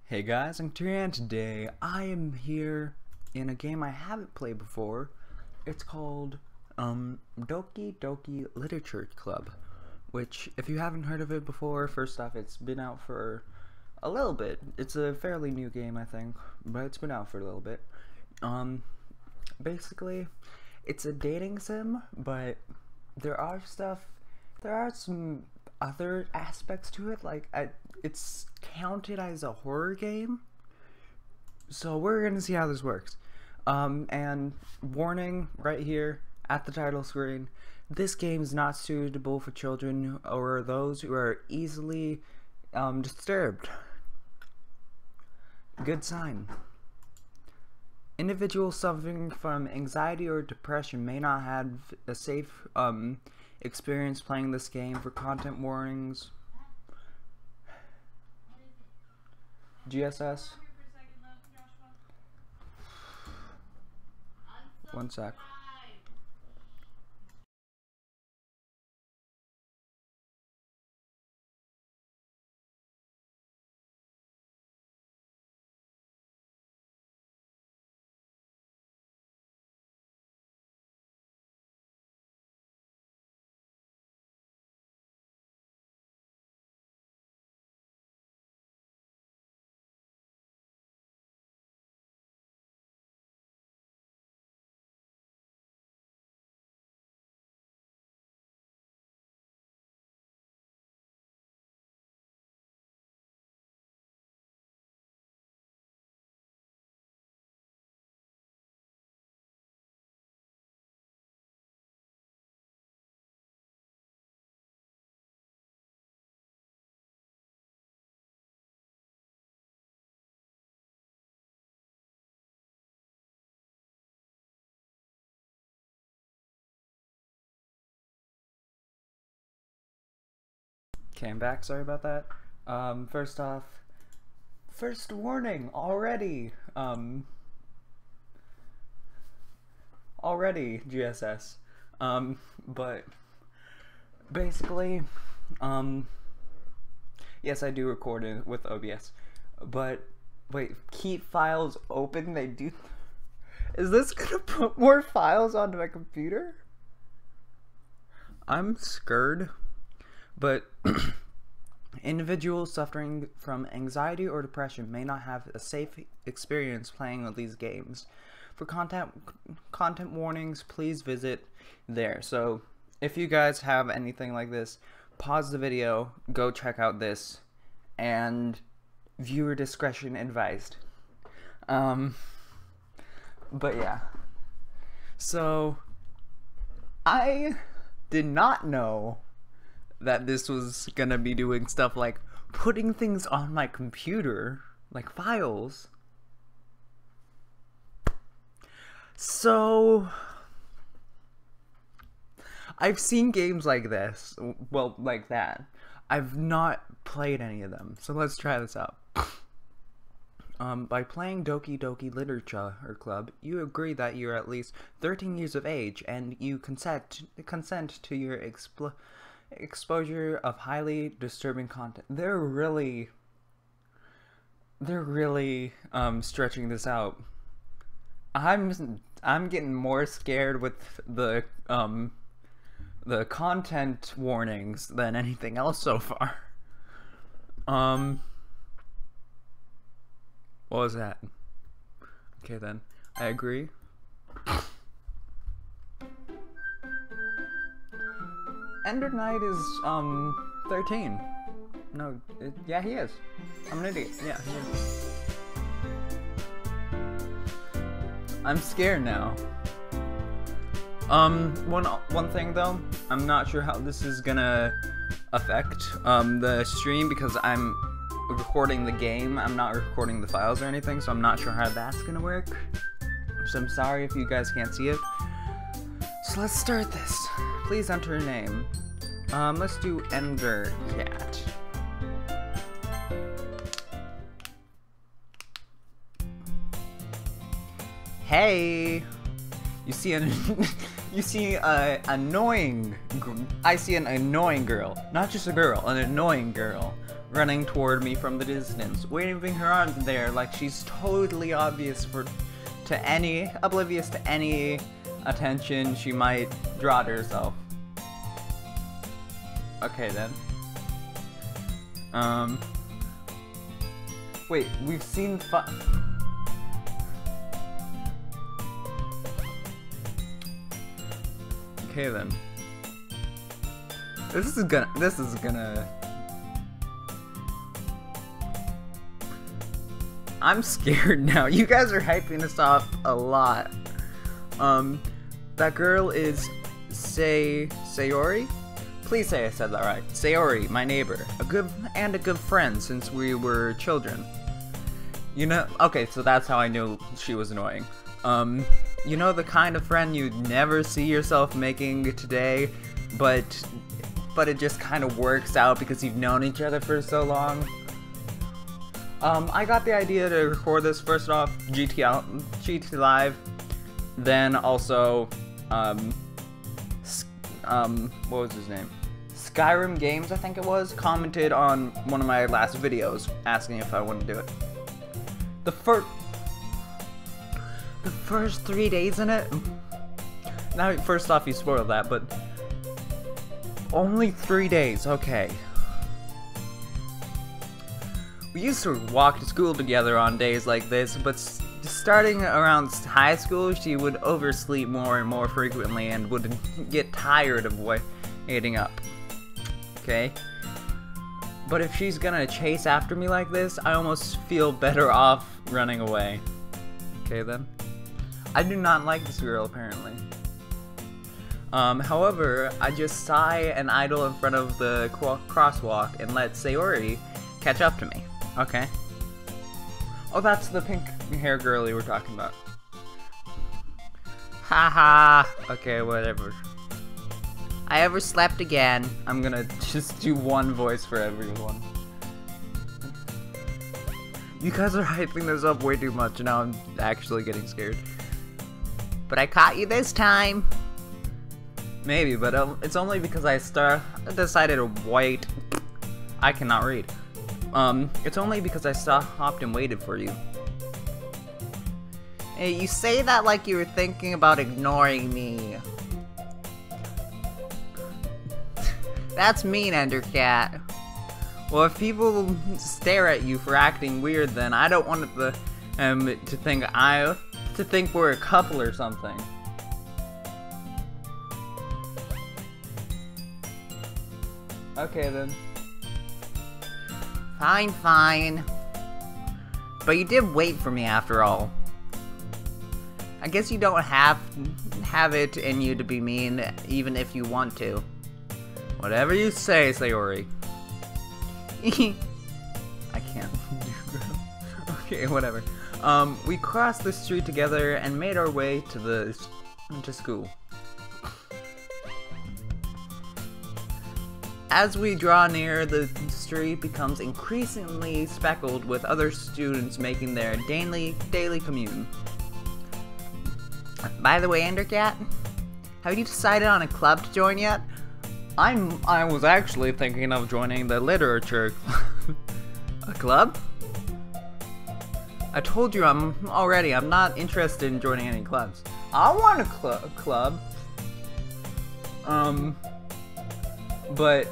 Hey guys, I'm Tyrion. Today I am here in a game I haven't played before. It's called Doki Literature Club, which, if you haven't heard of it before, first off, it's been out for a little bit. It's a fairly new game, I think, but it's been out for a little bit. Basically, it's a dating sim, but there are some other aspects to it, like it's counted as a horror game, so we're gonna see how this works. And warning right here at the title screen, this game is not suitable for children or those who are easily disturbed. Good sign. Individuals suffering from anxiety or depression may not have a safe experience playing this game. For content warnings, GSS. One sec. Okay, I'm back. Sorry about that. First off, first warning already. Already GSS. But basically, yes, I do record it with OBS. But wait, keep files open. They do. Is this gonna put more files onto my computer? I'm scared. But individuals suffering from anxiety or depression may not have a safe experience playing with these games. For content warnings, please visit there. So if you guys have anything like this, pause the video, go check out this, and viewer discretion advised. But yeah. So I did not know that this was gonna be doing stuff like putting things on my computer, like files. So I've seen games like this, well, like that. I've not played any of them, so let's try this out. By playing Doki Literature Club, you agree that you're at least 13 years of age and you consent to your exposure of highly disturbing content. They're really stretching this out. I'm getting more scared with the content warnings than anything else so far. What was that? Okay then, I agree. Ender Knight is 13. No, yeah, he is. I'm an idiot. Yeah, he is. I'm scared now. One thing though, I'm not sure how this is gonna affect the stream because I'm recording the game. I'm not recording the files or anything, so I'm not sure how that's gonna work. So I'm sorry if you guys can't see it. So let's start this. Please enter a name. Let's do Ender Cat. Hey, you see annoying. I see an annoying girl, not just a girl, an annoying girl running toward me from the distance, waving her arms in there like she's totally oblivious to any attention she might draw to herself. Okay then. Wait, we've seen Okay then. This is gonna I'm scared now. You guys are hyping this off a lot. That girl is Sayori? Please say I said that right. Sayori, my neighbor. A good friend since we were children. You know, okay, so that's how I knew she was annoying. You know the kind of friend you'd never see yourself making today, but it just kind of works out because you've known each other for so long? I got the idea to record this first off GT Live, then also, what was his name? Skyrim Games, I think it was, commented on one of my last videos asking if I wanted to do it. The first 3 days in it? Now, first off, you spoiled that, but only 3 days, okay. We used to walk to school together on days like this, but starting around high school, she would oversleep more and more frequently and would get tired of waiting up. Okay? But if she's gonna chase after me like this, I almost feel better off running away. Okay then? I do not like this girl, apparently. However, I just sigh and idle in front of the crosswalk and let Sayori catch up to me. Okay. Oh, that's the pink hair girl you were talking about. Haha. Okay, whatever. I overslept again. I'm gonna just do one voice for everyone. You guys are hyping this up way too much, and now I'm actually getting scared. But I caught you this time. Maybe, but it's only because I decided to wait. I cannot read. It's only because I stopped and waited for you. Hey, you say that like you were thinking about ignoring me. That's mean, Endercat. Well, if people stare at you for acting weird, then I don't want to think we're a couple or something. Okay then. Fine, fine. But you did wait for me after all. I guess you don't have it in you to be mean, even if you want to. Whatever you say, Sayori. I can't. Okay, whatever. We crossed the street together and made our way to school. As we draw near, the street becomes increasingly speckled with other students making their daily commute. By the way, Endercat, have you decided on a club to join yet? I was actually thinking of joining the literature club. A club? I told you I'm not interested in joining any clubs. I want a club. But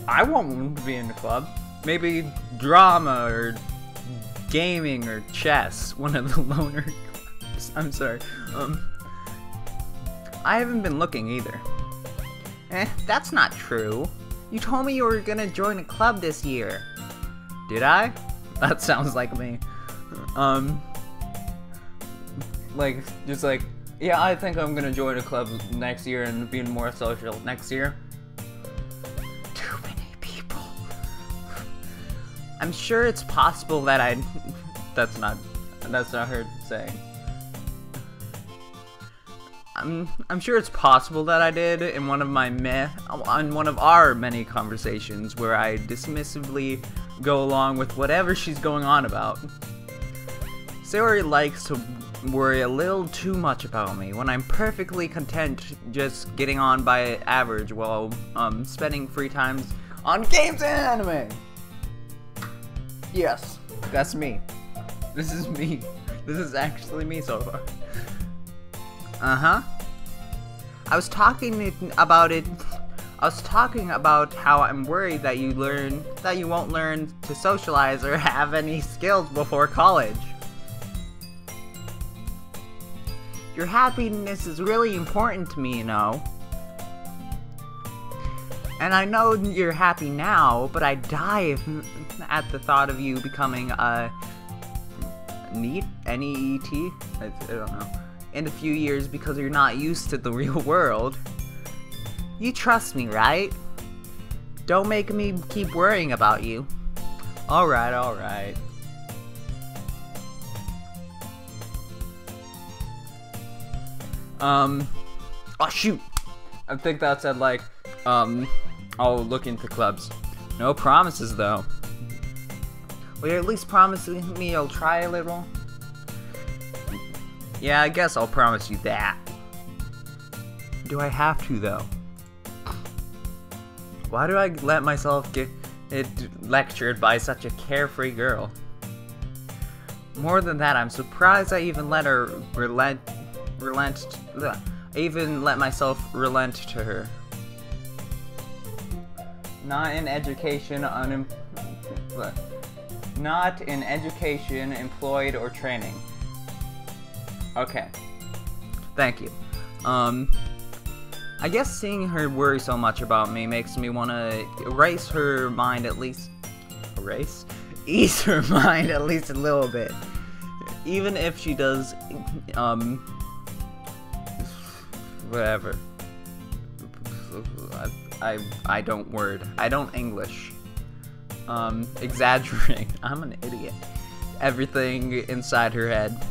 I want to be in a club. Maybe drama or gaming or chess. One of the loner clubs. I'm sorry. I haven't been looking either. That's not true. You told me you were gonna join a club this year. Did I? That sounds like me. Yeah, I think I'm gonna join a club next year and be more social next year. Too many people. I'm sure it's possible that that's not her saying. I'm sure it's possible that I did in one of our many conversations where I dismissively go along with whatever she's going on about. Sayori likes to worry a little too much about me when I'm perfectly content just getting on by average while spending free times on games and anime. Yes, that's me. This is me. This is actually me so far. Uh-huh. I was talking about how I'm worried that you won't learn to socialize or have any skills before college. Your happiness is really important to me, you know. And I know you're happy now, but I die at the thought of you becoming a NEET? N-E-E-T? I don't know. In a few years because you're not used to the real world. You trust me, right? Don't make me keep worrying about you. Alright, alright. Oh shoot! I think that said like, I'll look into clubs. No promises though. Will you at least promise me you'll try a little? Yeah, I guess I'll promise you that. Do I have to though? Why do I let myself get lectured by such a carefree girl? More than that, I'm surprised I even let her let myself relent to her. Not in education, employed, or training. Okay. Thank you. I guess seeing her worry so much about me makes me want to erase her mind at least. Ease her mind at least a little bit. Even if she does, whatever. I don't English. Exaggerate. I'm an idiot. Everything inside her head.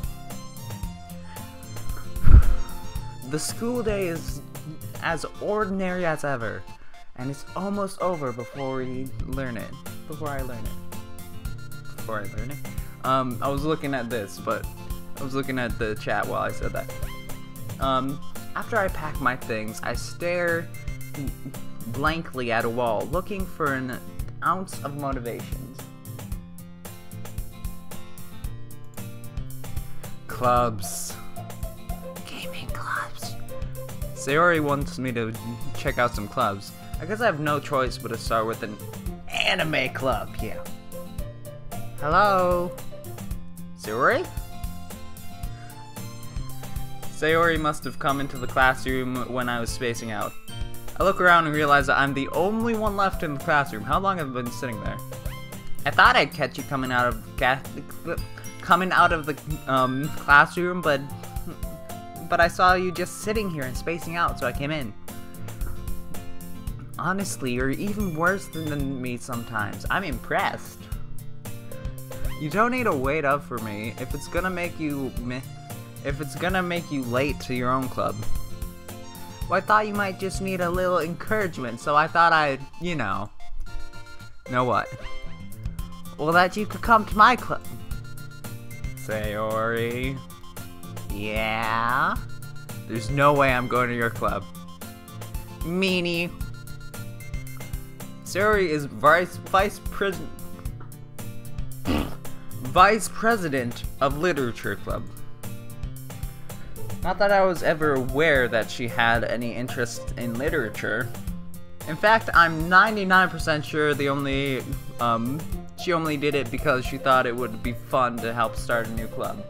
The school day is as ordinary as ever, and it's almost over before I learn it. I was looking at this, but I was looking at the chat while I said that. After I pack my things, I stare blankly at a wall, looking for an ounce of motivation. Clubs. Gaming clubs. Sayori wants me to check out some clubs. I guess I have no choice but to start with an anime club, yeah. Hello? Sayori? Sayori must have come into the classroom when I was spacing out. I look around and realize that I'm the only one left in the classroom. How long have I been sitting there? I thought I'd catch you coming out of the classroom, but I saw you just sitting here and spacing out, so I came in. Honestly, you're even worse than me sometimes. I'm impressed. You don't need to wait up for me if it's gonna make you late to your own club. Well, I thought you might just need a little encouragement, so I thought I'd, you know. Know what? Well, that you could come to my club. Sayori. Yeah? There's no way I'm going to your club. Meanie. Sayori is vice president of Literature Club. Not that I was ever aware that she had any interest in literature. In fact, I'm 99% sure she only did it because she thought it would be fun to help start a new club.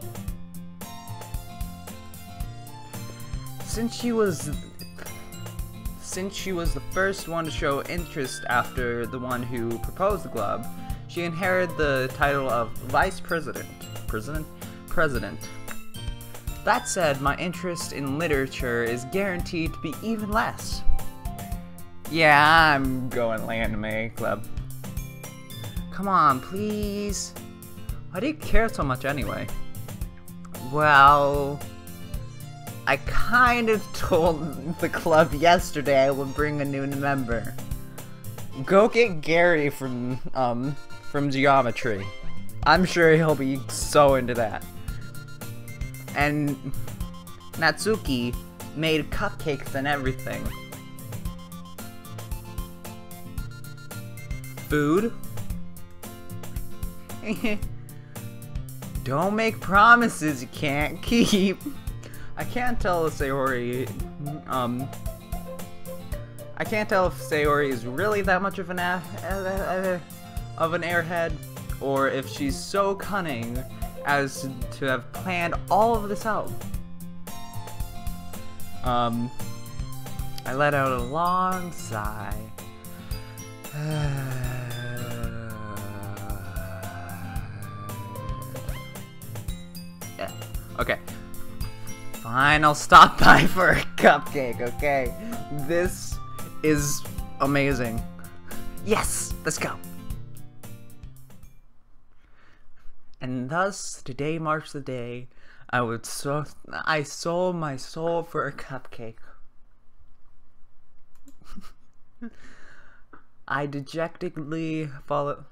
Since she was the first one to show interest after the one who proposed the club, she inherited the title of Vice President. President. That said, my interest in literature is guaranteed to be even less. Yeah, I'm going to anime club. Come on, please. Why do you care so much anyway? Well, I kind of told the club yesterday I would bring a new member. Go get Gary from geometry. I'm sure he'll be so into that. And Natsuki made cupcakes and everything. Food? Don't make promises you can't keep. I can't tell if Sayori, I can't tell if Sayori is really that much of an airhead, or if she's so cunning as to have planned all of this out. I let out a long sigh. Yeah. Okay. Fine, I'll stop by for a cupcake, okay? This is amazing. Yes! Let's go! And thus, today marks the day I sold my soul for a cupcake. I dejectedly follow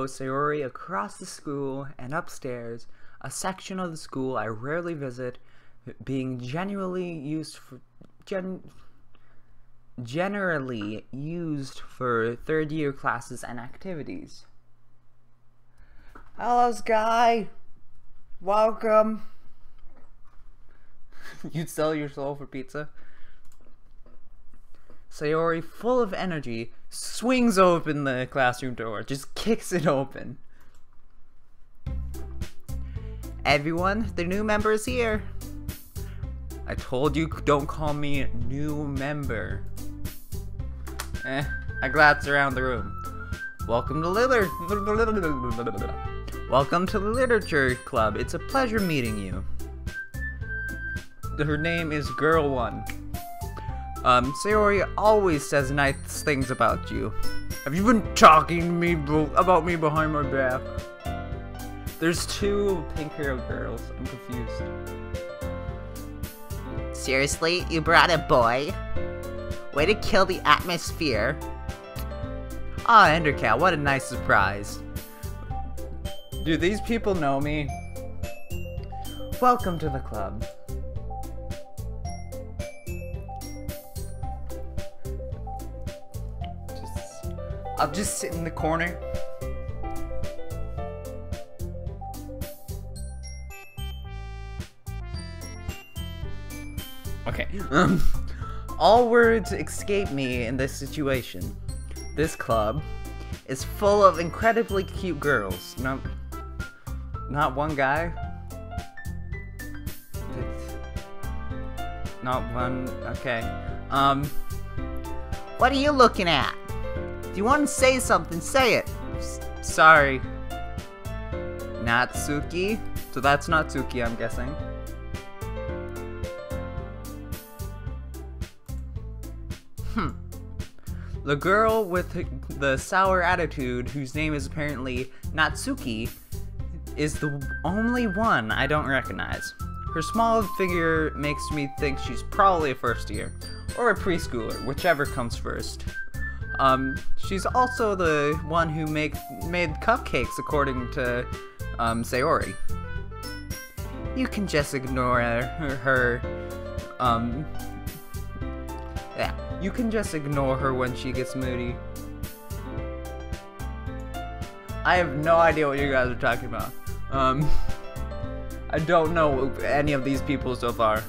Sayori across the school and upstairs, a section of the school I rarely visit, being generally used for third-year classes and activities. Hello, Sky. Welcome. You'd sell your soul for pizza? Sayori, full of energy, swings open the classroom door, just kicks it open. Everyone, the new member is here. I told you, don't call me new member. I glance around the room. Welcome to Welcome to the Literature Club. It's a pleasure meeting you. Her name is Girl 1. Sayori always says nice things about you. Have you been talking to me about me behind my back? There's 2 pink-haired girls. I'm confused. Seriously? You brought a boy? Way to kill the atmosphere. Ah, Endercat, what a nice surprise. Do these people know me? Welcome to the club. I'll just sit in the corner. Okay. All words escape me in this situation. This club is full of incredibly cute girls. No, not one guy. Not one. Okay. What are you looking at? If you want to say something, say it. Sorry. Natsuki? So that's Natsuki, I'm guessing. The girl with the sour attitude, whose name is apparently Natsuki, is the only one I don't recognize. Her small figure makes me think she's probably a first year, or a preschooler, whichever comes first. She's also the one who made cupcakes, according to Sayori. You can just ignore her. Yeah, you can just ignore her when she gets moody. I have no idea what you guys are talking about. I don't know any of these people so far.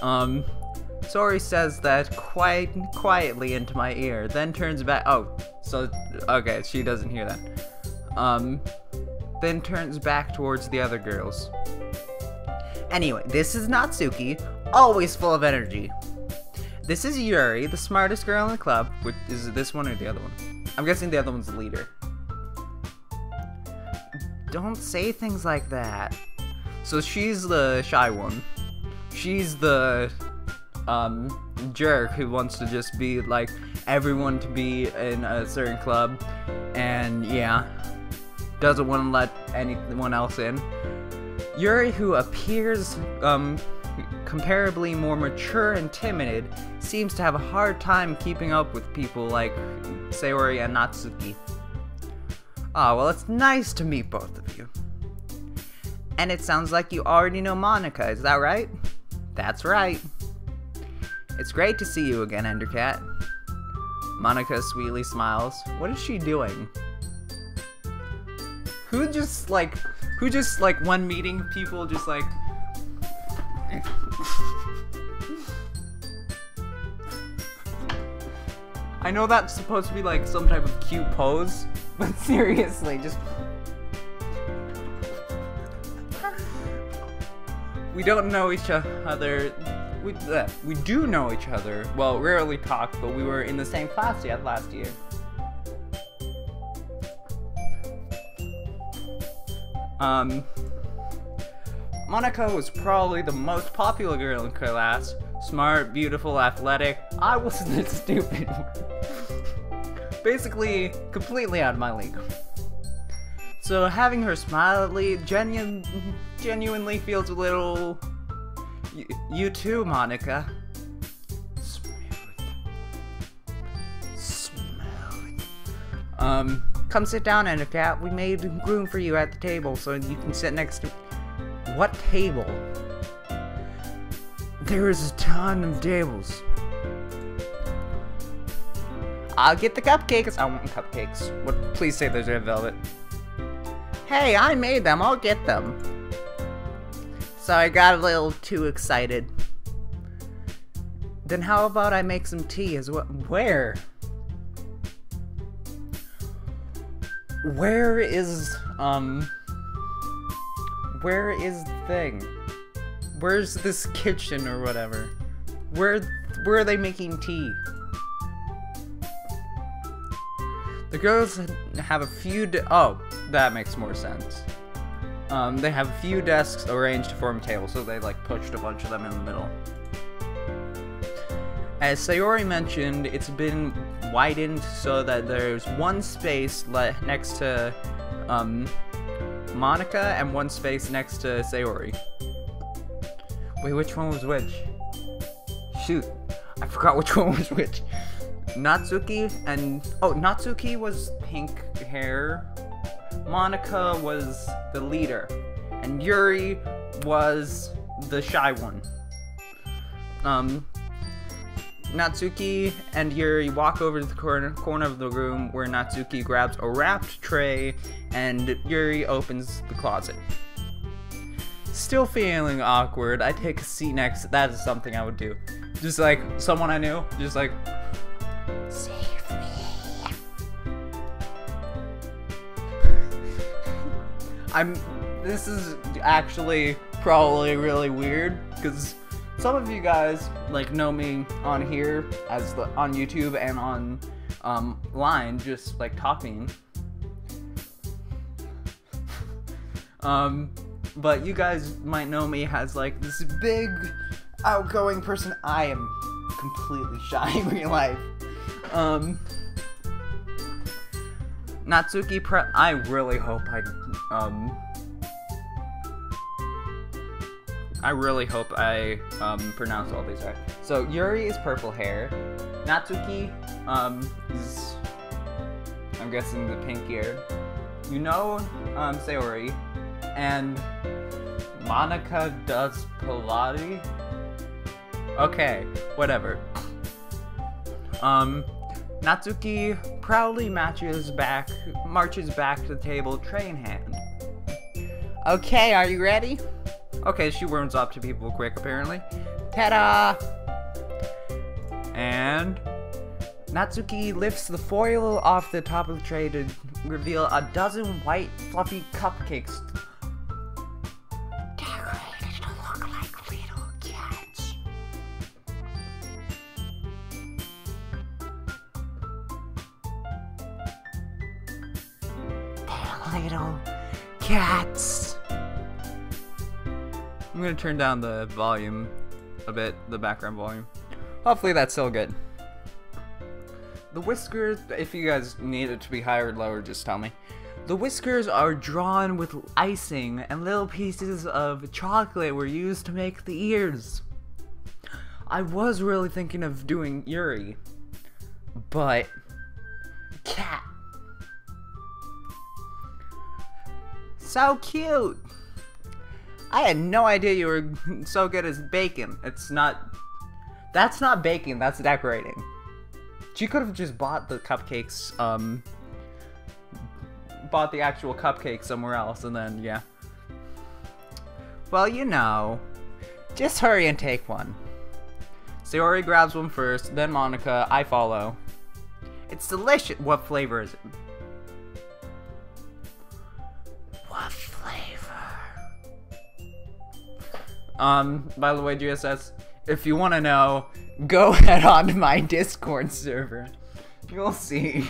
Sayori says that quite quietly into my ear, then turns back. Oh, so okay, she doesn't hear that. Then turns back towards the other girls. Anyway, this is Natsuki, always full of energy. This is Yuri, the smartest girl in the club. Which is this one or the other one? I'm guessing the other one's the leader. Don't say things like that. So she's the shy one. She's the jerk who wants to just be like everyone to be in a certain club, and yeah, doesn't want to let anyone else in. Yuri, who appears comparably more mature and timid, seems to have a hard time keeping up with people like Sayori and Natsuki. Ah, well, it's nice to meet both of you. And it sounds like you already know Monica, is that right? That's right. It's great to see you again, Endercat. Monica sweetly smiles. What is she doing? Who just like when meeting people just like I know that's supposed to be like some type of cute pose, but seriously, just we don't know each other. We do know each other. Well, rarely talk, but we were in the same class yet last year. Monica was probably the most popular girl in class. Smart, beautiful, athletic. I was the stupid one. Basically, completely out of my league. So having her smile at me genuinely feels a little... You too, Monica. Smooth. Come sit down, Endercat. We made room for you at the table so you can sit next to... What table? There is a ton of tables. I'll get the cupcakes. I want cupcakes. What? Please say there's red velvet. Hey, I made them. I'll get them. So I got a little too excited. Then how about I make some tea as well? Where? Where is the thing? Where's this kitchen or whatever? Where are they making tea? The girls have a few oh, that makes more sense. They have a few desks arranged to form a table, so they like pushed a bunch of them in the middle. As Sayori mentioned, it's been widened so that there's one space next to Monica and one space next to Sayori. Wait, which one was which? Shoot, I forgot which one was which. Natsuki and... Oh, Natsuki was pink hair. Monica was the leader. And Yuri was the shy one. Natsuki and Yuri walk over to the corner of the room where Natsuki grabs a wrapped tray and Yuri opens the closet. Still feeling awkward, I take a seat next. That is something I would do. Just like someone I knew, just like, save me. This is actually probably really weird because some of you guys like know me on here as on YouTube and on line, just like talking. But you guys might know me as like this big, outgoing person. I am completely shy in real life. Natsuki I really hope I pronounce all these right. So Yuri is purple hair. Natsuki is, I'm guessing, the pink hair. You know Sayori. And Monica does Pilates. Okay, whatever. Natsuki proudly marches back to the table, tray in hand. Okay, are you ready? Okay, she warms up to people quick, apparently. Ta-da! And Natsuki lifts the foil off the top of the tray to reveal a dozen white, fluffy cupcakes. Decorated to look like little cats. They're little cats. I'm gonna turn down the volume a bit, the background volume. Hopefully that's still good. The whiskers, if you guys need it to be higher or lower, just tell me. The whiskers are drawn with icing and little pieces of chocolate were used to make the ears. I was really thinking of doing Yuri, but cat. So cute. I had no idea you were so good as bacon. It's not That's not baking, that's decorating. She could have just bought the cupcakes, bought the actual cupcake somewhere else, and then, yeah. Well, you know, just hurry and take one. Sayori grabs one first, then Monica, I follow. It's delicious. What flavor is it? What flavor? By the way, GSS, if you want to know, go head on to my Discord server. You'll see.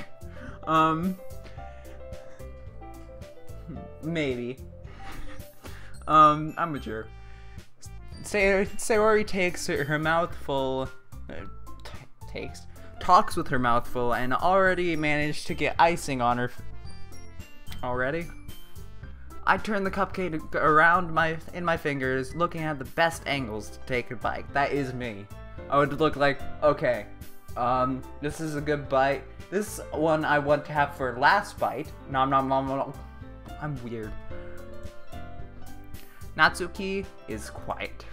Maybe. I'm a jerk. Sayori takes her mouthful, talks with her mouthful, and already managed to get icing on her. Already? I turn the cupcake around in my fingers, looking at the best angles to take a bite. That is me. I would look like, okay, this is a good bite. This one I want to have for last bite. Nom nom nom nom. I'm weird. Natsuki is quiet.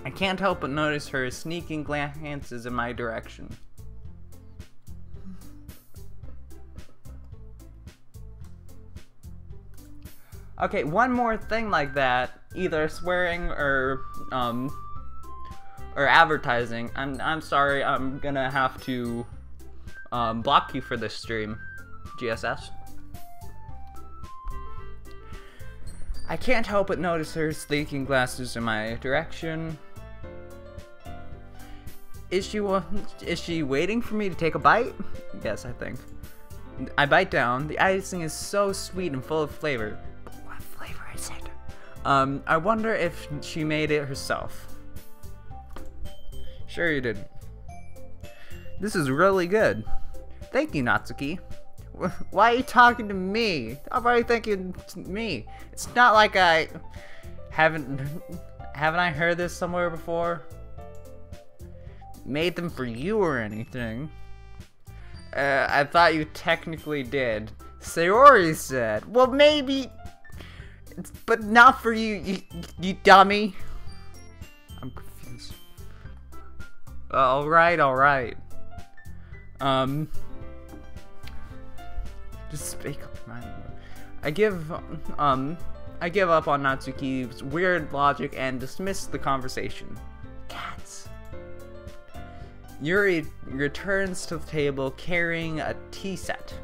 I can't help but notice her sneaking glances in my direction. Okay, one more thing like that, either swearing or advertising. I'm sorry, I'm gonna have to block you for this stream, GSS. I can't help but notice her sneaking glasses in my direction. Is she waiting for me to take a bite? Yes, I think. I bite down. The icing is so sweet and full of flavor. But what flavor is it? I wonder if she made it herself. Sure you didn't. This is really good. Thank you, Natsuki. Why are you talking to me? Why are you thinking to me? It's not like I haven't I heard this somewhere before? Made them for you or anything. I thought you technically did. Sayori said. Well, maybe, but not for you, you dummy. I'm confused. Alright. Just speak up, man. I give up on Natsuki's weird logic and dismiss the conversation. Cats. Yuri returns to the table carrying a tea set.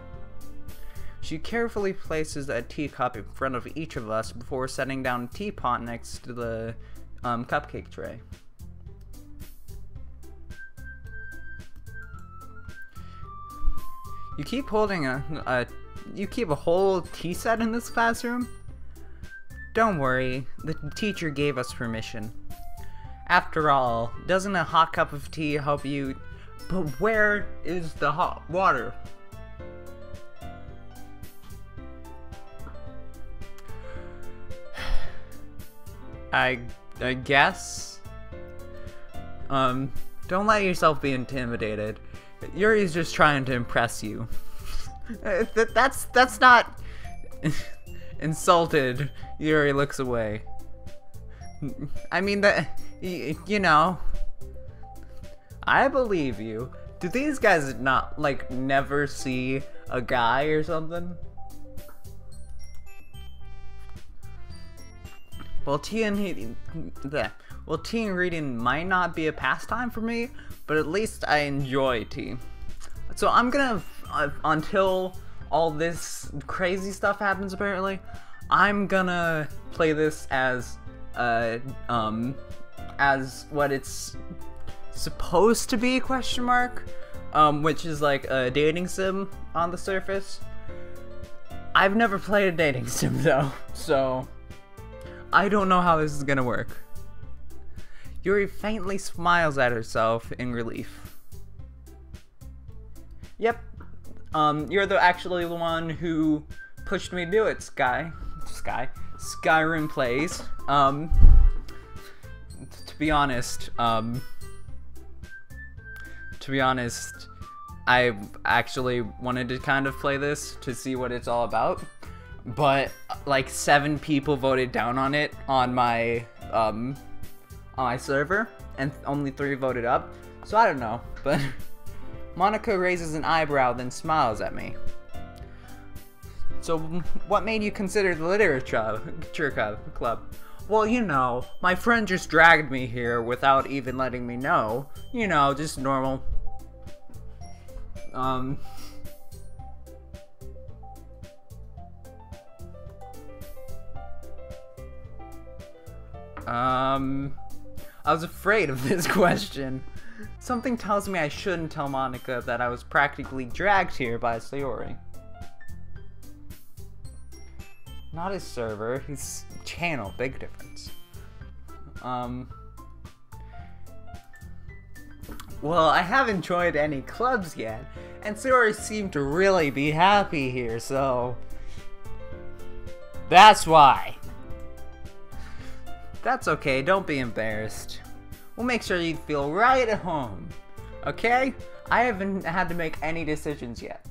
She carefully places a teacup in front of each of us before setting down a teapot next to the cupcake tray. You keep holding you keep a whole tea set in this classroom? Don't worry, the teacher gave us permission. After all, doesn't a hot cup of tea help you? But where is the hot water? I guess? Don't let yourself be intimidated. Yuri's just trying to impress you. That's not insulted. Yuri looks away. I mean, you know, I believe you. Do these guys not, like, never see a guy or something? Well, tea and reading might not be a pastime for me, but at least I enjoy tea. So I'm gonna, until all this crazy stuff happens apparently, I'm gonna play this as what it's supposed to be, question mark, which is like a dating sim on the surface. I've never played a dating sim though, so I don't know how this is gonna work. Yuri faintly smiles at herself in relief. Yep, you're actually the one who pushed me to do it, Skyrim plays. To be honest, I actually wanted to kind of play this to see what it's all about, but like 7 people voted down on it on my server, and only 3 voted up. So I don't know, but Monica raises an eyebrow, then smiles at me. So what made you consider the literature club? Well, you know, my friend just dragged me here without even letting me know. You know, just normal. I was afraid of this question. Something tells me I shouldn't tell Monica that I was practically dragged here by Sayori. Not his server, his channel, big difference. Well, I haven't joined any clubs yet, and Sayori seemed to really be happy here, so that's why. That's okay, don't be embarrassed. We'll make sure you feel right at home. Okay? I haven't had to make any decisions yet.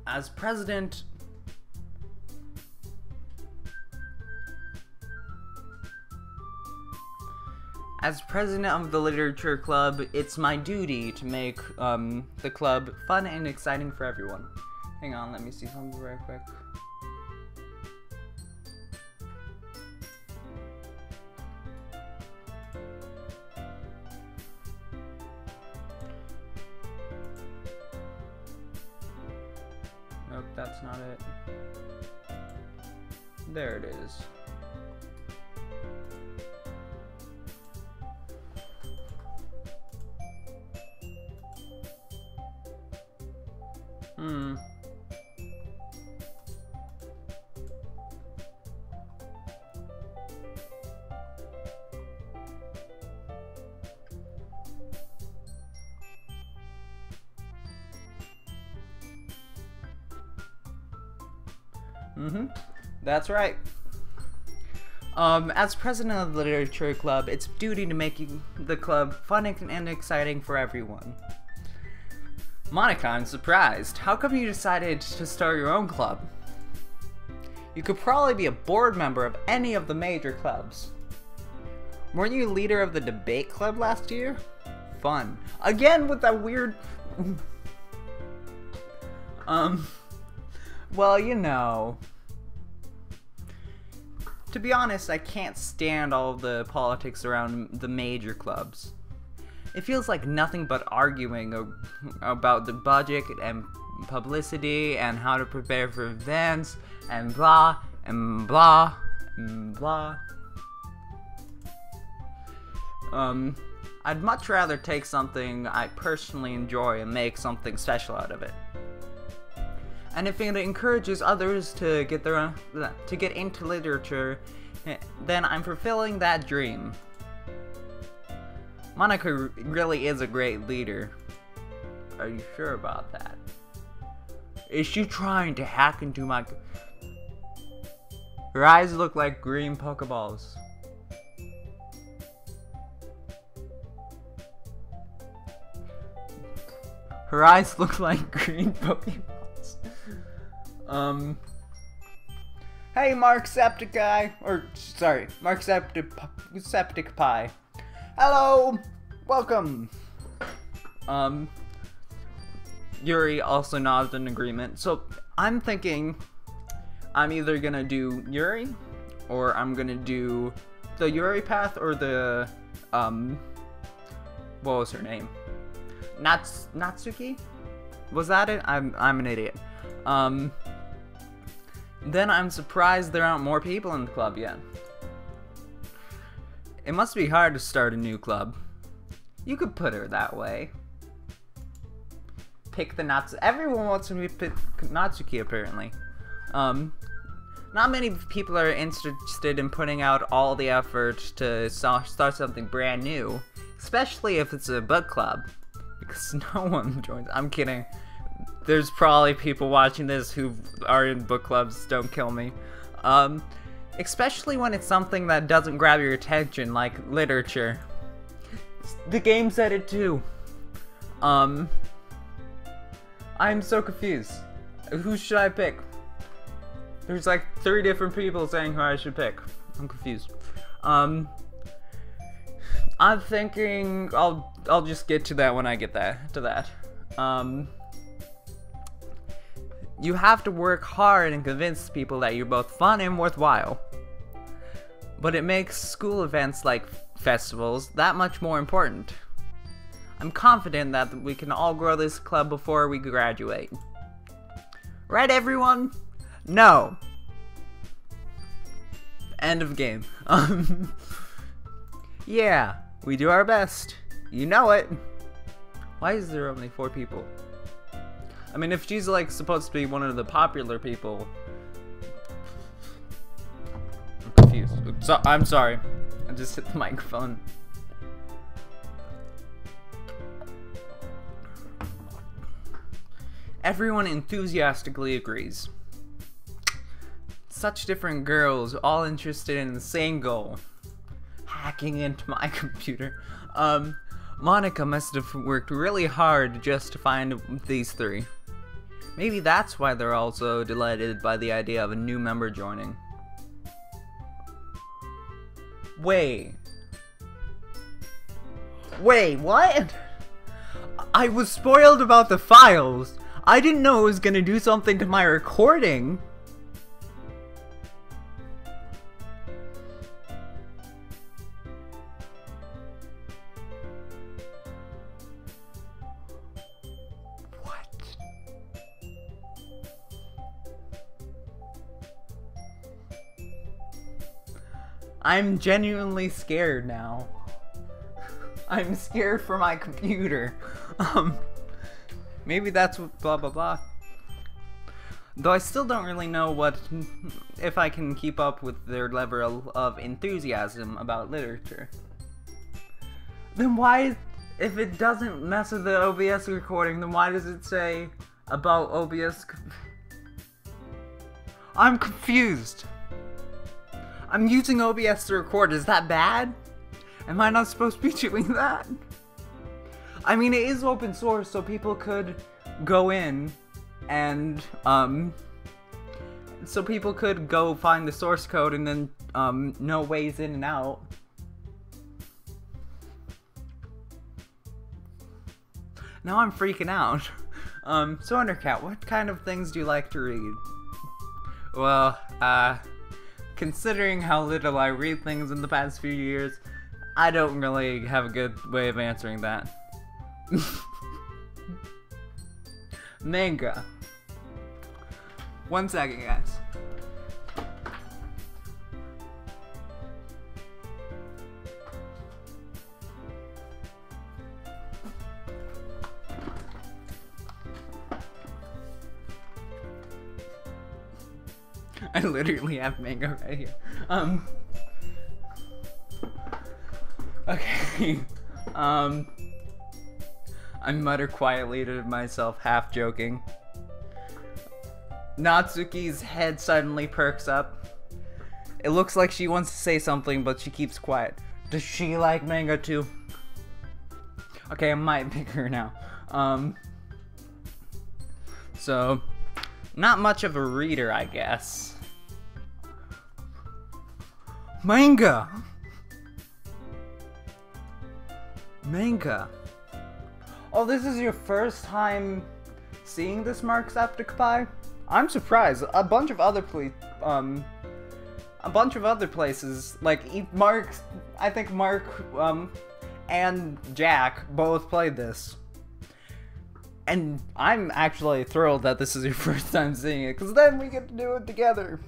As president... As president of the literature club, it's my duty to make the club fun and exciting for everyone. Hang on, let me see something real quick. Nope, that's not it. There it is. That's right. As president of the literature club, it's duty to make the club fun and exciting for everyone. Monica, I'm surprised. How come you decided to start your own club? You could probably be a board member of any of the major clubs. Weren't you leader of the debate club last year? Fun. Again with that weird... Well, you know... To be honest, I can't stand all of the politics around the major clubs. It feels like nothing but arguing about the budget and publicity and how to prepare for events and blah and blah and blah. I'd much rather take something I personally enjoy and make something special out of it. And if it encourages others to get into literature, then I'm fulfilling that dream. Monica really is a great leader. Are you sure about that? Is she trying to hack into my... Her eyes look like green Pokeballs. Her eyes look like green Pokeballs. Hey, Mark Septic Guy, or sorry, Mark Septic Pie. Hello, welcome. Yuri also nodded in agreement. So I'm thinking I'm either gonna do Yuri, or I'm gonna do the Yuri path, or the what was her name? Natsuki? Was that it? I'm an idiot. Then I'm surprised there aren't more people in the club yet. It must be hard to start a new club. You could put her that way. Pick the Natsuki. Everyone wants to pick Natsuki, apparently. Not many people are interested in putting out all the effort to start something brand new, especially if it's a book club, because no one joins. I'm kidding. There's probably people watching this who are in book clubs, don't kill me. Especially when it's something that doesn't grab your attention, like literature. The game said it too. I'm so confused. Who should I pick? There's like 3 different people saying who I should pick. I'm confused. I'm thinking I'll just get to that when I get to that. You have to work hard and convince people that you're both fun and worthwhile. But it makes school events like festivals that much more important. I'm confident that we can all grow this club before we graduate. Right, everyone? No. End of game. Yeah, we do our best. You know it. Why is there only 4 people? I mean, if she's like supposed to be one of the popular people. I'm confused. I'm sorry. I just hit the microphone. Everyone enthusiastically agrees. Such different girls, all interested in the same goal. Hacking into my computer. Monica must have worked really hard just to find these 3. Maybe that's why they're all so delighted by the idea of a new member joining. Wait, what? I was spoiled about the files. I didn't know it was gonna do something to my recording. I'm genuinely scared now. I'm scared for my computer. Maybe that's what blah blah blah. Though I still don't really know if I can keep up with their level of enthusiasm about literature. Then why, if it doesn't mess with the OBS recording, then why does it say about OBS? I'm confused. I'm using OBS to record, is that bad? Am I not supposed to be doing that? I mean, it is open source, so people could go in and, so people could go find the source code and then, know ways in and out. Now I'm freaking out. So Undercat, what kind of things do you like to read? Well, considering how little I read things in the past few years, I don't really have a good way of answering that. Manga. 1 second, guys. I literally have manga right here. Okay. I mutter quietly to myself, half joking. Natsuki's head suddenly perks up. It looks like she wants to say something, but she keeps quiet. Does she like manga too? Okay, I might pick her now. So, not much of a reader, I guess. Manga! Manga. Oh, this is your first time seeing this Marksepticeye? I'm surprised. A bunch of other places, like I think Mark, and Jack both played this. And I'm actually thrilled that this is your first time seeing it, because then we get to do it together.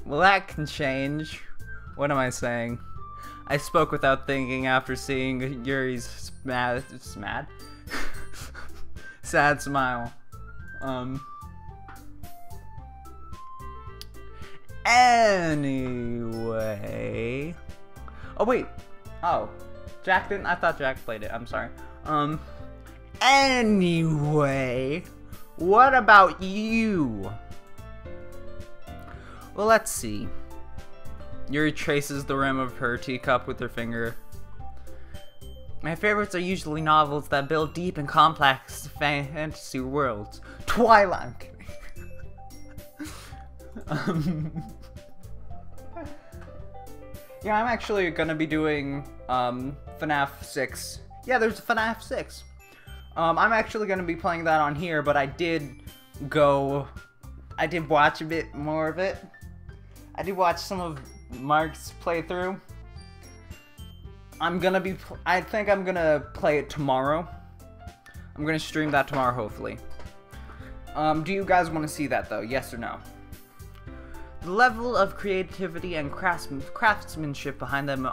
Well, that can change. What am I saying? I spoke without thinking after seeing Yuri's sad smile. Anyway. Oh, wait. Oh. Jack didn't? I thought Jack played it. I'm sorry. Anyway. What about you? Well, let's see. Yuri traces the rim of her teacup with her finger. My favorites are usually novels that build deep and complex fantasy worlds. Twilight. I'm kidding. Yeah, I'm actually gonna be doing FNAF 6. Yeah, there's FNAF 6. I'm actually gonna be playing that on here, but I did watch a bit more of it. I did watch some of Mark's playthrough. I think I'm gonna play it tomorrow. I'm gonna stream that tomorrow, hopefully. Do you guys want to see that, though? Yes or no? The level of creativity and craftsmanship behind them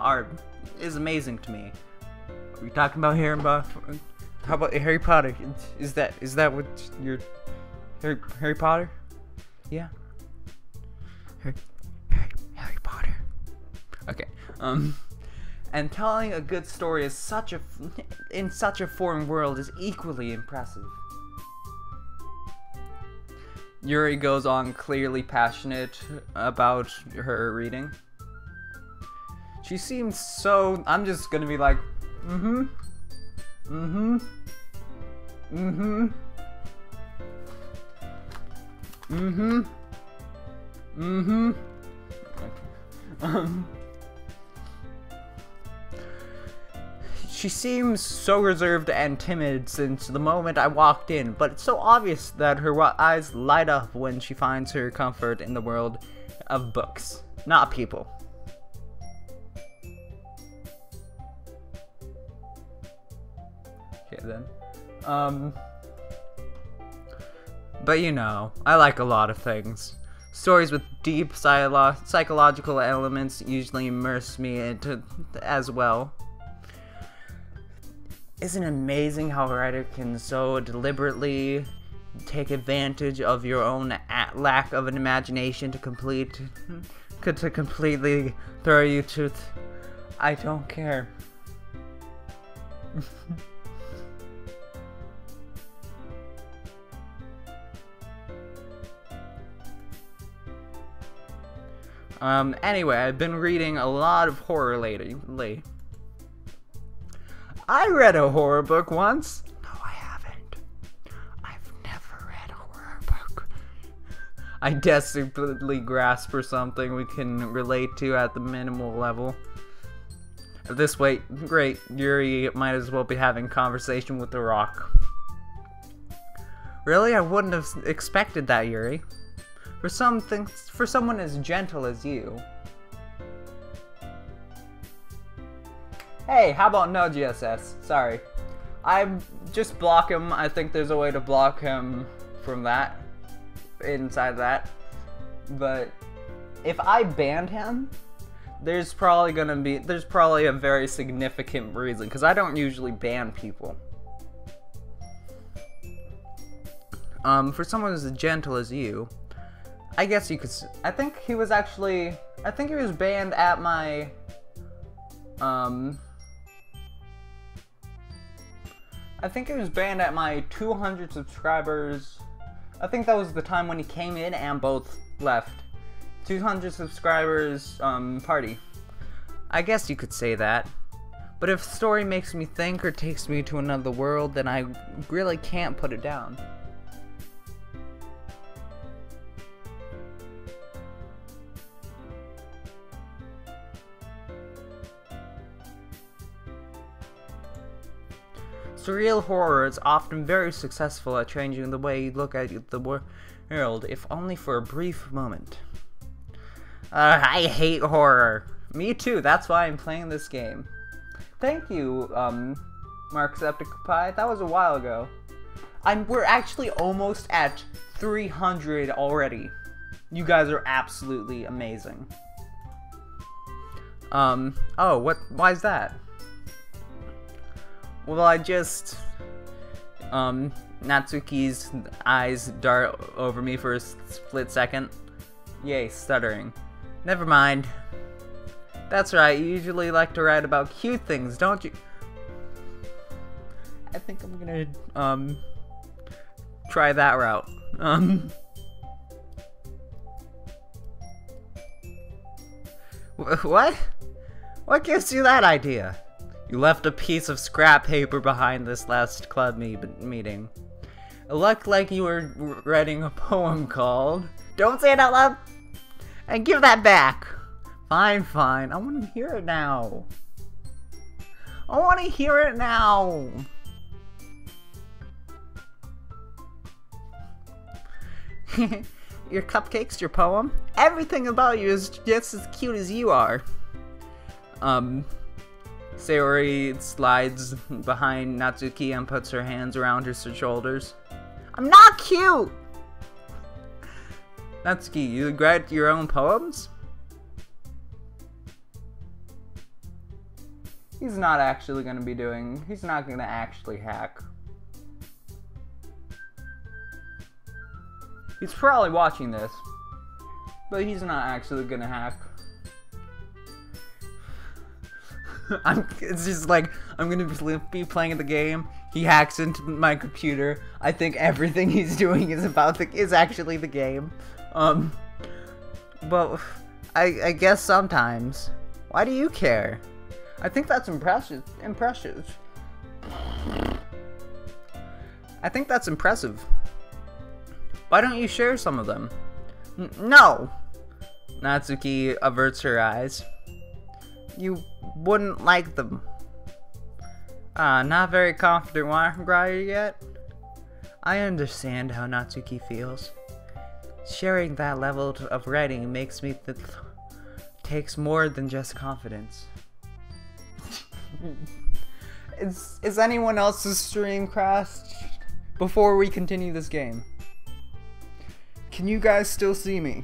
is amazing to me. Are we talking about how about Harry Potter? Is that what your Harry Potter? Yeah. Harry Potter. Okay. And telling a good story in such a foreign world is equally impressive. Yuri goes on, clearly passionate about her reading. She seems so... I'm just gonna be like, mm-hmm. Mm-hmm. Mm-hmm. Mm-hmm. Mm-hmm. She seems so reserved and timid since the moment I walked in, but it's so obvious that her eyes light up when she finds her comfort in the world of books, not people. Okay then. But you know, I like a lot of things. Stories with deep psychological elements usually immerse me into as well. Isn't it amazing how a writer can so deliberately take advantage of your own lack of an imagination to completely throw you to I don't care. Anyway, I've been reading a lot of horror lately. I read a horror book once. No, I haven't. I've never read a horror book. I desperately grasp for something we can relate to at the minimal level. At this rate, great, Yuri might as well be having conversation with the rock. Really? I wouldn't have expected that, Yuri. For someone as gentle as you. Hey, how about no GSS? Sorry. I just block him. I think there's a way to block him from that. Inside that. But if I banned him, there's probably a very significant reason, because I don't usually ban people. For someone as gentle as you, I guess you could. I think he was banned at my. I think it was banned at my 200 subscribers. I think that was the time when he came in and both left. 200 subscribers party. I guess you could say that. But if the story makes me think or takes me to another world, then I really can't put it down. Surreal horror is often very successful at changing the way you look at the world, if only for a brief moment. I hate horror. Me too, that's why I'm playing this game. Thank you, Marksepticpie. That was a while ago. We're actually almost at 300 already. You guys are absolutely amazing. Why is that? Well, I just, Natsuki's eyes dart over me for a split second. Yay, stuttering. Never mind. That's right, you usually like to write about cute things, don't you? I think I'm gonna, try that route. What? What gives you that idea? You left a piece of scrap paper behind this last club meeting. It looked like you were writing a poem called... Don't say it out loud! And give that back! Fine, fine. I want to hear it now. I want to hear it now. Your cupcakes, your poem, everything about you is just as cute as you are. Sayori slides behind Natsuki and puts her hands around her shoulders. I'm not cute! Natsuki, you write your own poems? He's not actually gonna be doing, he's not gonna actually hack. He's probably watching this, but he's not actually gonna hack. It's just like, I'm gonna be playing the game, he hacks into my computer, I think everything he's doing is actually the game. But I guess sometimes. Why do you care? I think that's impressive. I think that's impressive. Why don't you share some of them? No! Natsuki averts her eyes. You wouldn't like them. Not very confident writer yet? I understand how Natsuki feels. Sharing that level of writing makes me takes more than just confidence. Is anyone else's stream crashed before we continue this game? Can you guys still see me?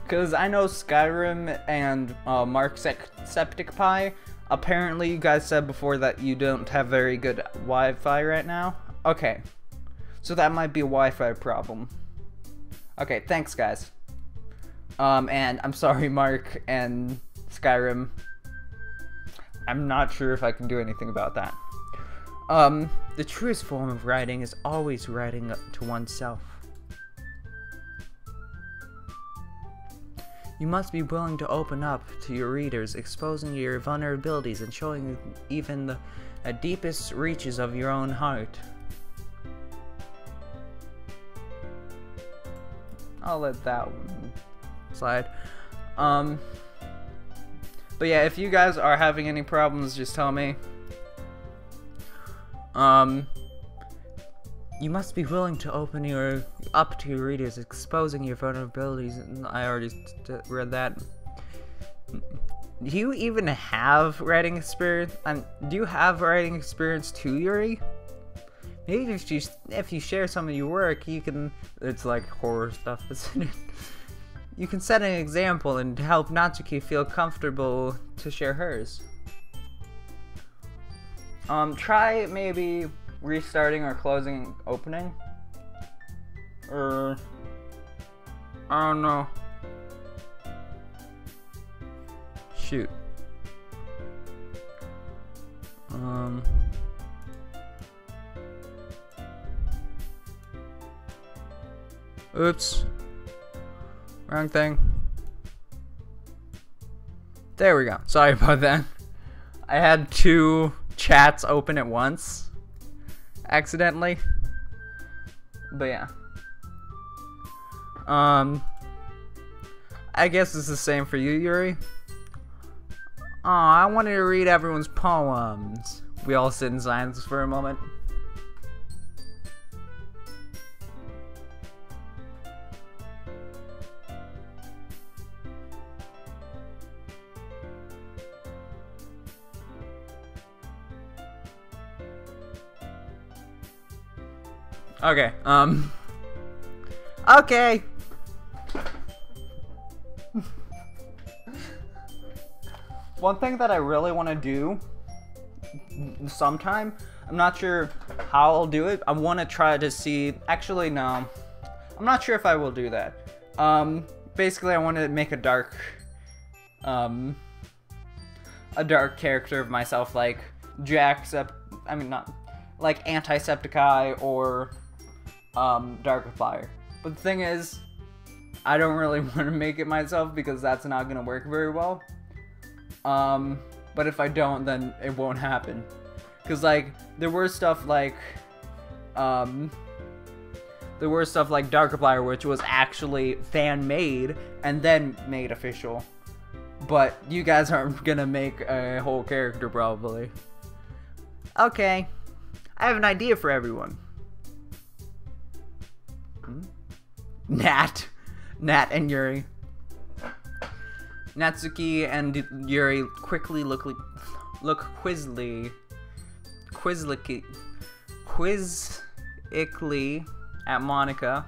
Because I know Skyrim and Markseptic Pie, apparently you guys said before that you don't have very good Wi-Fi right now. Okay, so that might be a Wi-Fi problem. Okay, thanks guys. And I'm sorry Mark and Skyrim. I'm not sure if I can do anything about that. The truest form of writing is always writing to oneself. You must be willing to open up to your readers, exposing your vulnerabilities and showing even the deepest reaches of your own heart. I'll let that one slide. But yeah, if you guys are having any problems, just tell me. You must be willing to open up to your readers, exposing your vulnerabilities. I already read that. Do you even have writing experience? Do you have writing experience too, Yuri? Maybe if you share some of your work, you can. It's like horror stuff, isn't it? You can set an example and help Natsuki feel comfortable to share hers. Try maybe restarting or closing opening. I don't know. Shoot. Oops. Wrong thing. There we go. Sorry about that. I had two chats open at once. Accidentally. But yeah. I guess it's the same for you, Yuri. Aw, I wanted to read everyone's poems. We all sit in silence for a moment. Okay, okay. One thing that I really want to do sometime, I'm not sure how I'll do it. I want to try to see, actually no, I'm not sure if I will do that. Basically I want to make a dark character of myself, like not like Antisepticeye or Darkifier. But the thing is, I don't really want to make it myself because that's not gonna work very well. but if I don't, then it won't happen. Cause like there were stuff like Darkiplier, which was actually fan made and then made official. But you guys aren't gonna make a whole character probably. Okay, I have an idea for everyone. Nat and Yuri. Natsuki and Yuri quickly look quizzically at Monica.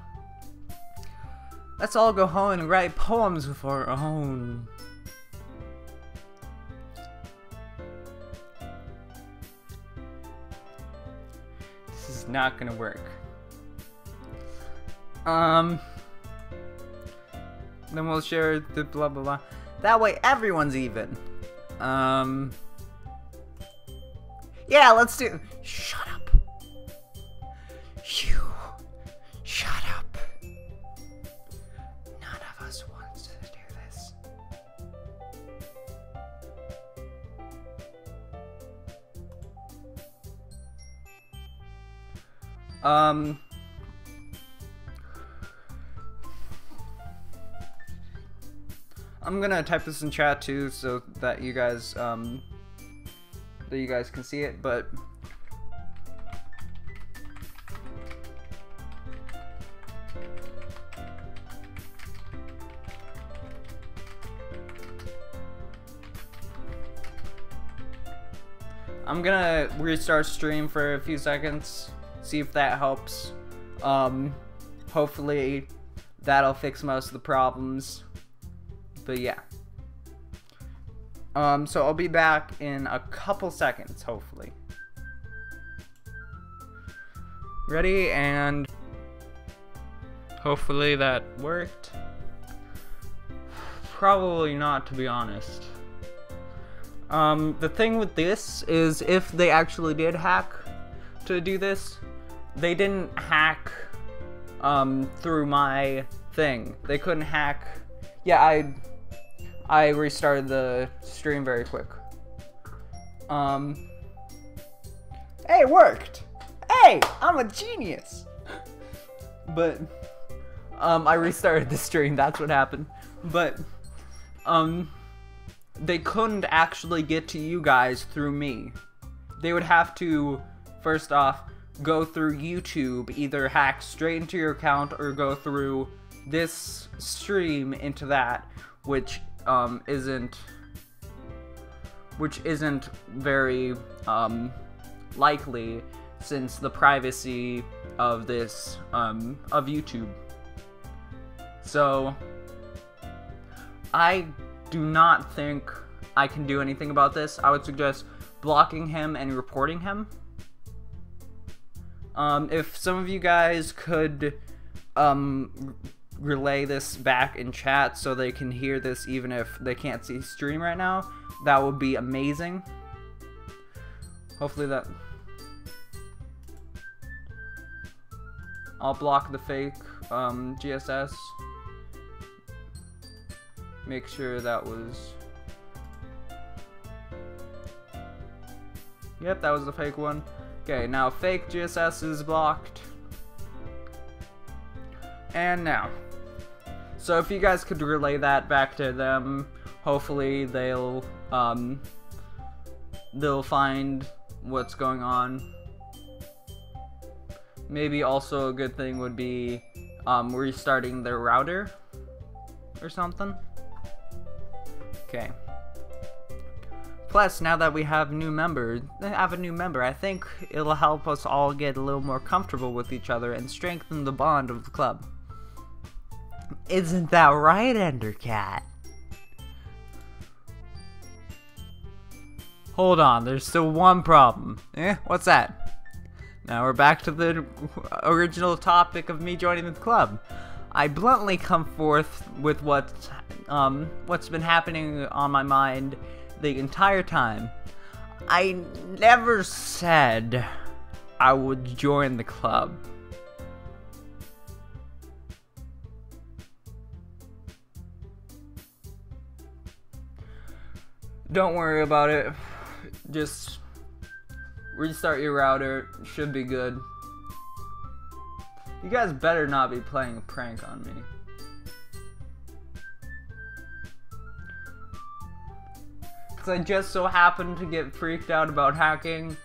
Let's all go home and write poems of our own. This is not gonna work. Then we'll share the blah blah blah. That way everyone's even. Yeah, let's do. Shut up. You. Shut up. None of us wants to do this. I'm gonna type this in chat too, so that you guys can see it. But I'm gonna restart stream for a few seconds, see if that helps. Hopefully that'll fix most of the problems. But yeah. So I'll be back in a couple seconds, hopefully. Ready, and hopefully that worked. Probably not, to be honest. The thing with this is, if they actually did hack to do this, they didn't hack through my thing. They couldn't hack. Yeah, I restarted the stream very quick. Hey, it worked! Hey, I'm a genius! But, I restarted the stream, that's what happened. But, they couldn't actually get to you guys through me. They would have to, first off, go through YouTube, either hack straight into your account or go through this stream into that, which isn't very likely, since the privacy of this of YouTube. So I do not think I can do anything about this. I would suggest blocking him and reporting him. If some of you guys could relay this back in chat so they can hear this even if they can't see stream right now, that would be amazing. Hopefully that... I'll block the fake GSS. Make sure that was... Yep, that was the fake one. Okay, now fake GSS is blocked. And now. So if you guys could relay that back to them, hopefully they'll find what's going on. Maybe also a good thing would be restarting their router or something. Okay. Plus, now that we have a new member, I think it'll help us all get a little more comfortable with each other and strengthen the bond of the club. Isn't that right, Endercat? Hold on, there's still one problem. What's that? Now we're back to the original topic of me joining the club. I bluntly come forth with what's been happening on my mind the entire time. I never said I would join the club. Don't worry about it. Just restart your router. Should be good. You guys better not be playing a prank on me. Because I just so happened to get freaked out about hacking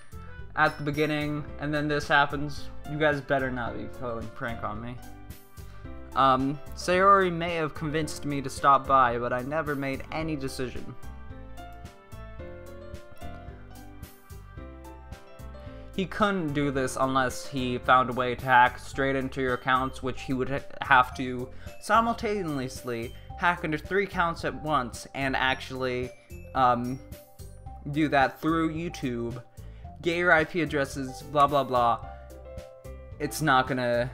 at the beginning, and then this happens. You guys better not be playing a prank on me. Sayori may have convinced me to stop by, but I never made any decision. He couldn't do this unless he found a way to hack straight into your accounts, which he would have to simultaneously hack into 3 accounts at once and actually do that through YouTube, get your IP addresses, blah blah blah. It's not gonna...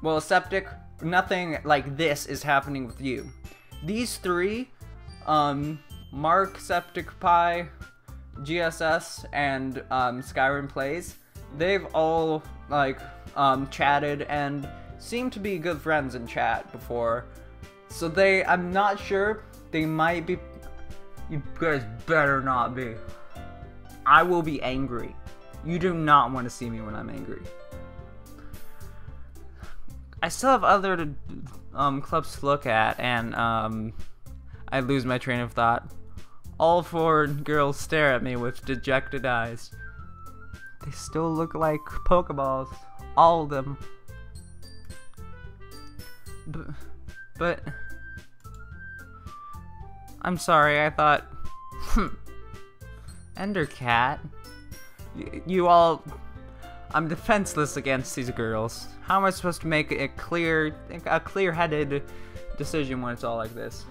Well, Septic, nothing like this is happening with you. These 3, Mark, Septic Pie, GSS, and Skyrim Plays, they've all, like, chatted and seem to be good friends in chat before. So I'm not sure, they might be... You guys better not be. I will be angry. You do not want to see me when I'm angry. I still have other clubs to look at, and I lose my train of thought. All 4 girls stare at me with dejected eyes. They still look like Pokeballs. All of them. But I'm sorry, I thought... Endercat? You all... I'm defenseless against these girls. How am I supposed to make a clear-headed decision when it's all like this?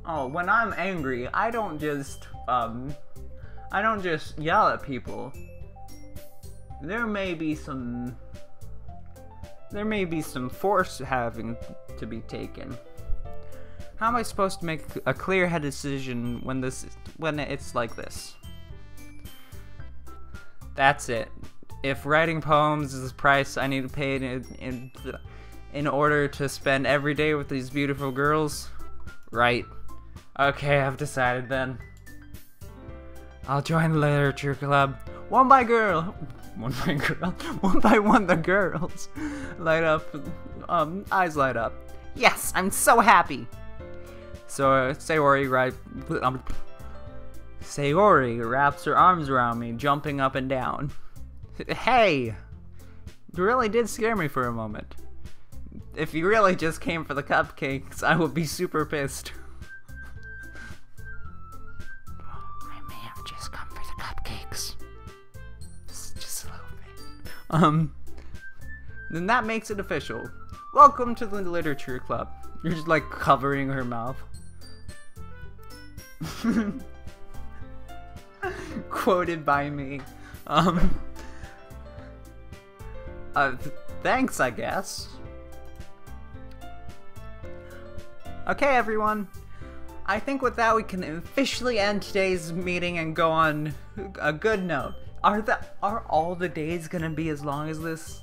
Oh, when I'm angry, I don't just yell at people. There may be some force having to be taken. How am I supposed to make a clear-headed decision when it's like this? That's it. If writing poems is the price I need to pay in order to spend every day with these beautiful girls, right? Okay, I've decided then. I'll join the literature club. One by one the girls light up, eyes light up. Yes, I'm so happy. So Sayori wraps her arms around me, jumping up and down. Hey, you really did scare me for a moment. If you really just came for the cupcakes, I would be super pissed. I may have just come for the cupcakes. Just a little bit. Then that makes it official. Welcome to the literature club. You're just like covering her mouth. Quoted by me. Thanks, I guess. Okay, everyone. I think with that we can officially end today's meeting and go on a good note. Are all the days gonna be as long as this?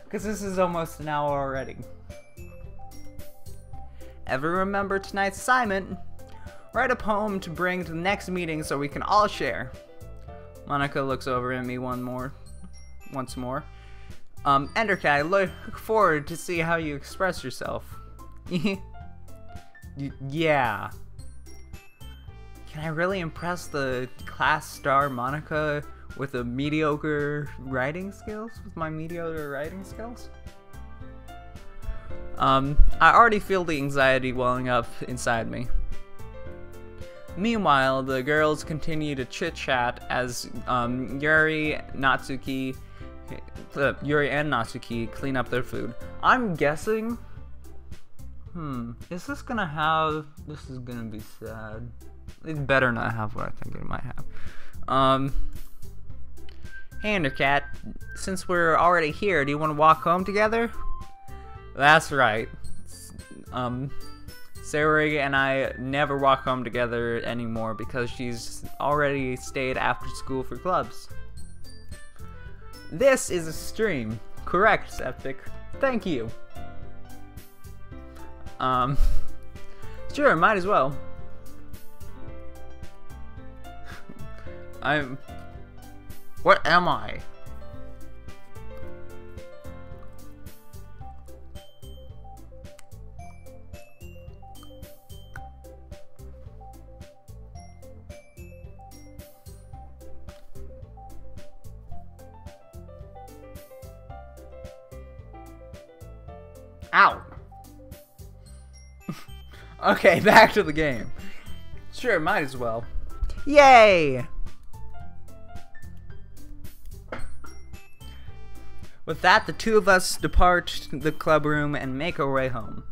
Because this is almost an hour already. Ever remember tonight's assignment? Write a poem to bring to the next meeting so we can all share. Monica looks over at me once more. Endercat, I look forward to see how you express yourself. Yeah. Can I really impress the class star Monica with my mediocre writing skills? I already feel the anxiety welling up inside me. Meanwhile, the girls continue to chit-chat as Yuri and Natsuki clean up their food. I'm guessing... This is gonna be sad. It better not have what I think it might have. Hey, Endercat, since we're already here, do you want to walk home together? That's right. Sayori and I never walk home together anymore because she's already stayed after school for clubs. This is a stream. Correct, Septic. Thank you. Sure, might as well. What am I? Ow! Okay, back to the game. Sure, might as well. Yay! With that, the two of us depart the club room and make our way home.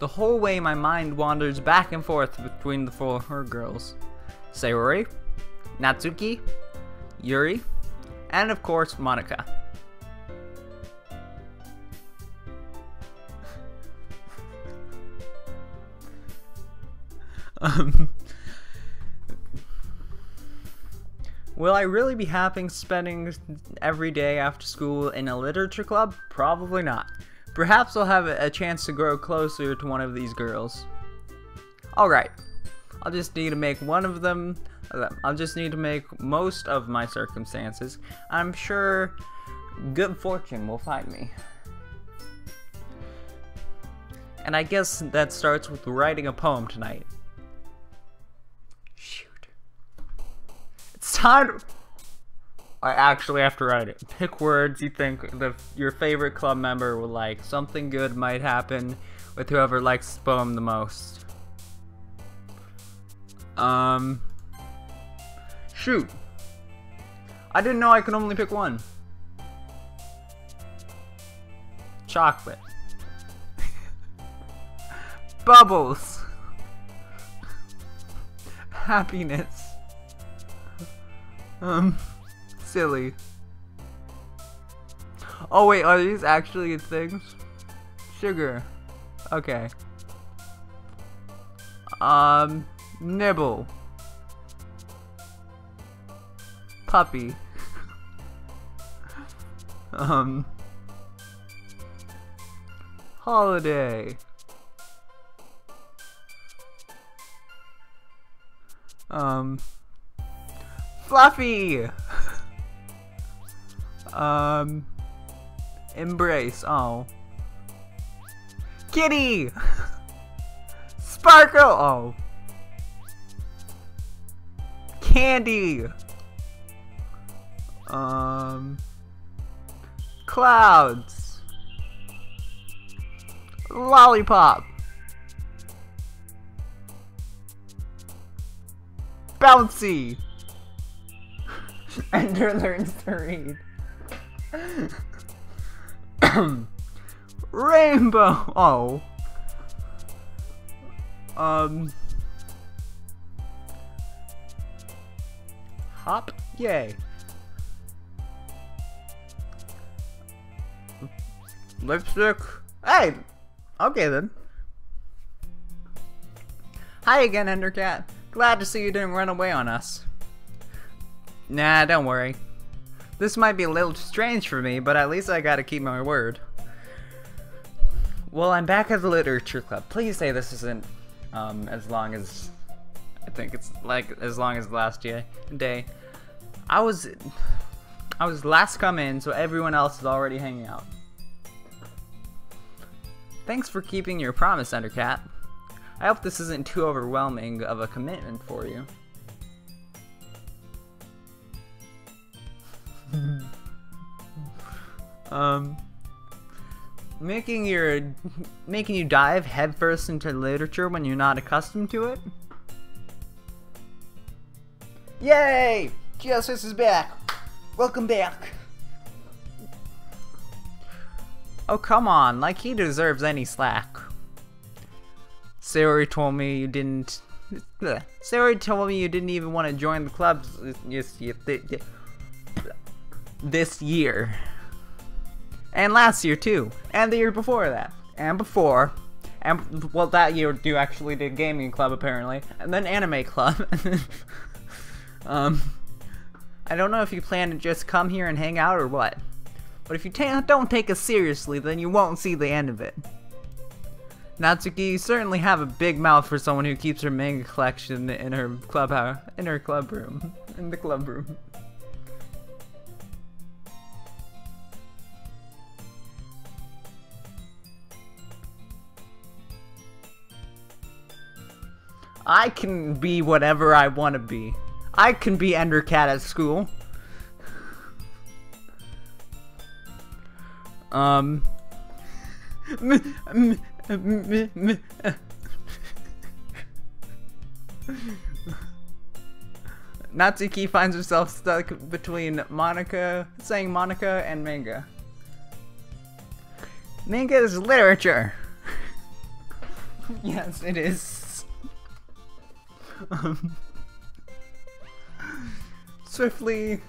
The whole way my mind wanders back and forth between the four girls. Sayori, Natsuki, Yuri, and of course, Monika. Will I really be happy spending every day after school in a literature club? Probably not. Perhaps I'll have a chance to grow closer to one of these girls. Alright. I'll just need to make one of them. I'll just need to make most of my circumstances. I'm sure good fortune will find me. And I guess that starts with writing a poem tonight. Shoot. It's time. I actually have to write it. Pick words you think your favorite club member will like. Something good might happen with whoever likes the poem the most. Shoot. I didn't know I could only pick one. Chocolate. Bubbles. Happiness. Silly. Oh wait, are these actually things? Sugar. Okay. Nibble. Puppy. Holiday. Fluffy. Embrace. Oh. Kitty. Sparkle. Oh. Candy. Clouds. Lollipop. Bouncy. Ender learns to read. Rainbow. Oh. Hop. Yay. Lipstick. Hey. Okay then. Hi again, Endercat. Glad to see you didn't run away on us. Nah, don't worry. This might be a little strange for me, but at least I gotta keep my word. Well, I'm back at the literature club. Please say this isn't as long as I think it's like as long as the last day. I was last come in, so everyone else is already hanging out. Thanks for keeping your promise, Endercat. I hope this isn't too overwhelming of a commitment for you. Making you dive headfirst into literature when you're not accustomed to it? Yay! Justice is back! Welcome back! Oh, come on, like he deserves any slack. Sayori told me you didn't... Sayori told me you didn't even want to join the club this year. And last year too. And the year before that. and before. And, well, that year you actually did gaming club, apparently. And then anime club. I don't know if you plan to just come here and hang out or what. But if you don't take us seriously, then you won't see the end of it. Natsuki, you certainly have a big mouth for someone who keeps her manga collection in her clubhouse, in the club room. I can be whatever I want to be. I can be Endercat at school. Natsuki finds herself stuck between saying Monica and manga. Manga is literature. Yes, it is. Swiftly,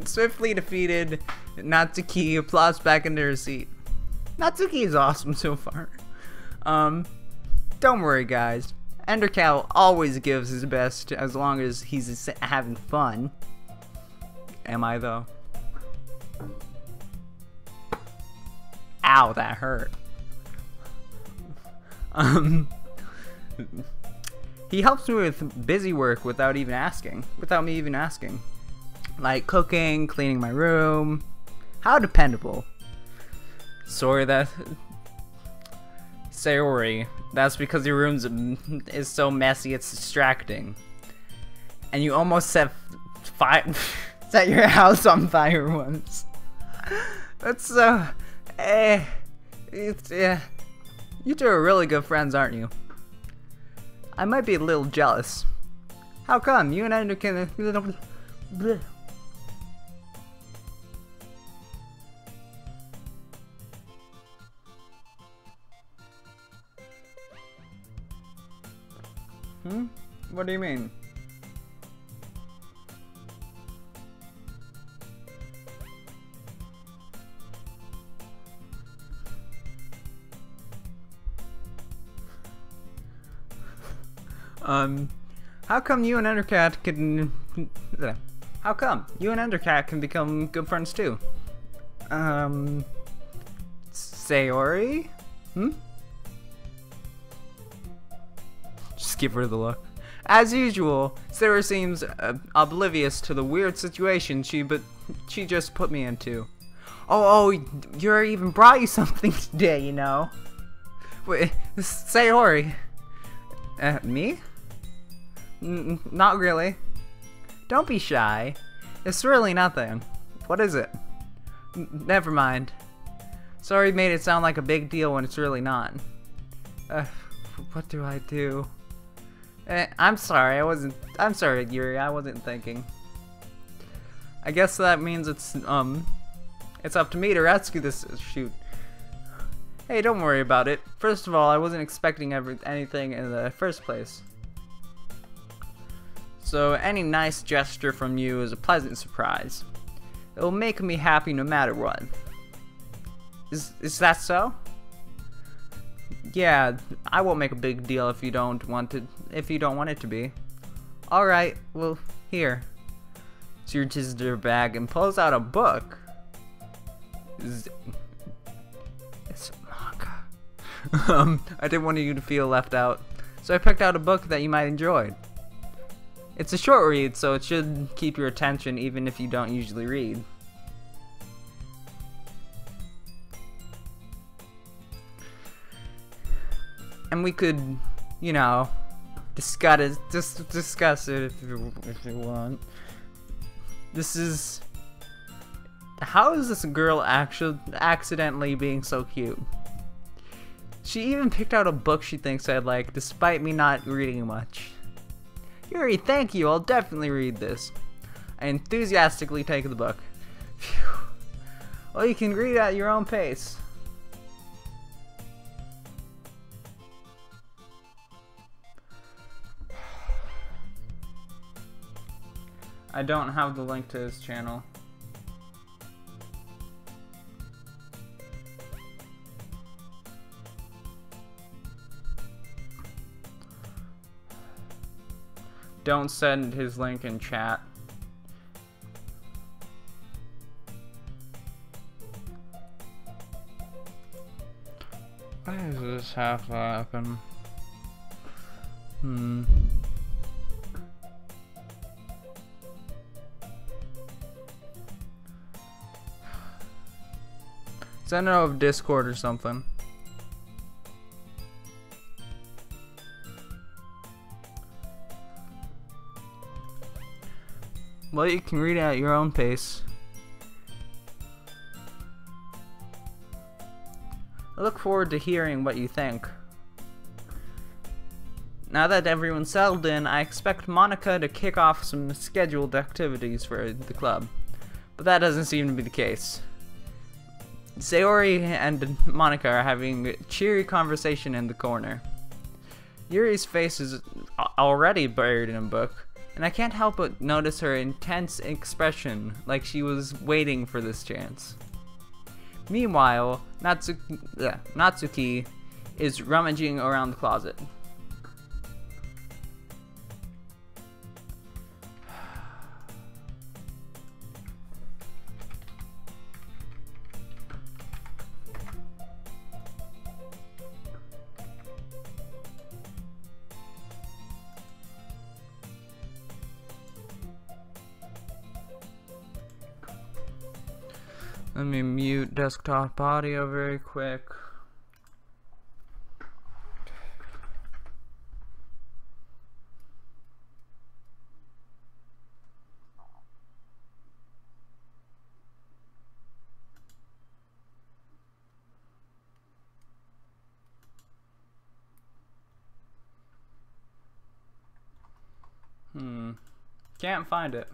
swiftly defeated, Natsuki plops back into her seat. Natsuki is awesome so far. Don't worry, guys. Endercow always gives his best as long as he's having fun. Am I, though? Ow, that hurt. He helps me with busy work without me even asking. Like cooking, cleaning my room. How dependable. Sorry that... Sayori, that's because your room is so messy it's distracting. And you almost set your house on fire once. That's so... You two are really good friends, aren't you? I might be a little jealous. How come? You and I can... What do you mean? How come you and Endercat can... How come you and Endercat can become good friends too? Sayori? Just give her the look. As usual, Sarah seems oblivious to the weird situation she just put me into. Oh, you even brought you something today, you know. Wait, Sayori. Me? Not really. Don't be shy. It's really nothing. What is it? Never mind. Sorry made it sound like a big deal when it's really not. What do I do? I'm sorry, I'm sorry, Yuri, I wasn't thinking. I guess that means it's up to me to rescue this shoot. Hey, don't worry about it. First of all, I wasn't expecting anything in the first place. So any nice gesture from you is a pleasant surprise. It'll make me happy no matter what. Is that so? Yeah, I won't make a big deal if you don't want it to be. All right, well, here. She reaches into her bag and pulls out a book. It's manga. I didn't want you to feel left out, so I picked out a book that you might enjoy. It's a short read, so it should keep your attention even if you don't usually read. And we could, you know, discuss it if you want. This is... How is this girl accidentally being so cute? She even picked out a book she thinks I'd like, despite me not reading much. Yuri, thank you, I'll definitely read this. I enthusiastically take the book. Phew. Well, you can read at your own pace. I don't have the link to his channel. Don't send his link in chat. Why does this have to happen? Send it over Discord or something. Well, you can read it at your own pace. I look forward to hearing what you think. Now that everyone's settled in, I expect Monica to kick off some scheduled activities for the club. But that doesn't seem to be the case. Sayori and Monica are having a cheery conversation in the corner. Yuri's face is already buried in a book, and I can't help but notice her intense expression, like she was waiting for this chance. Meanwhile, Natsuki is rummaging around the closet. Let me mute desktop audio very quick. Can't find it.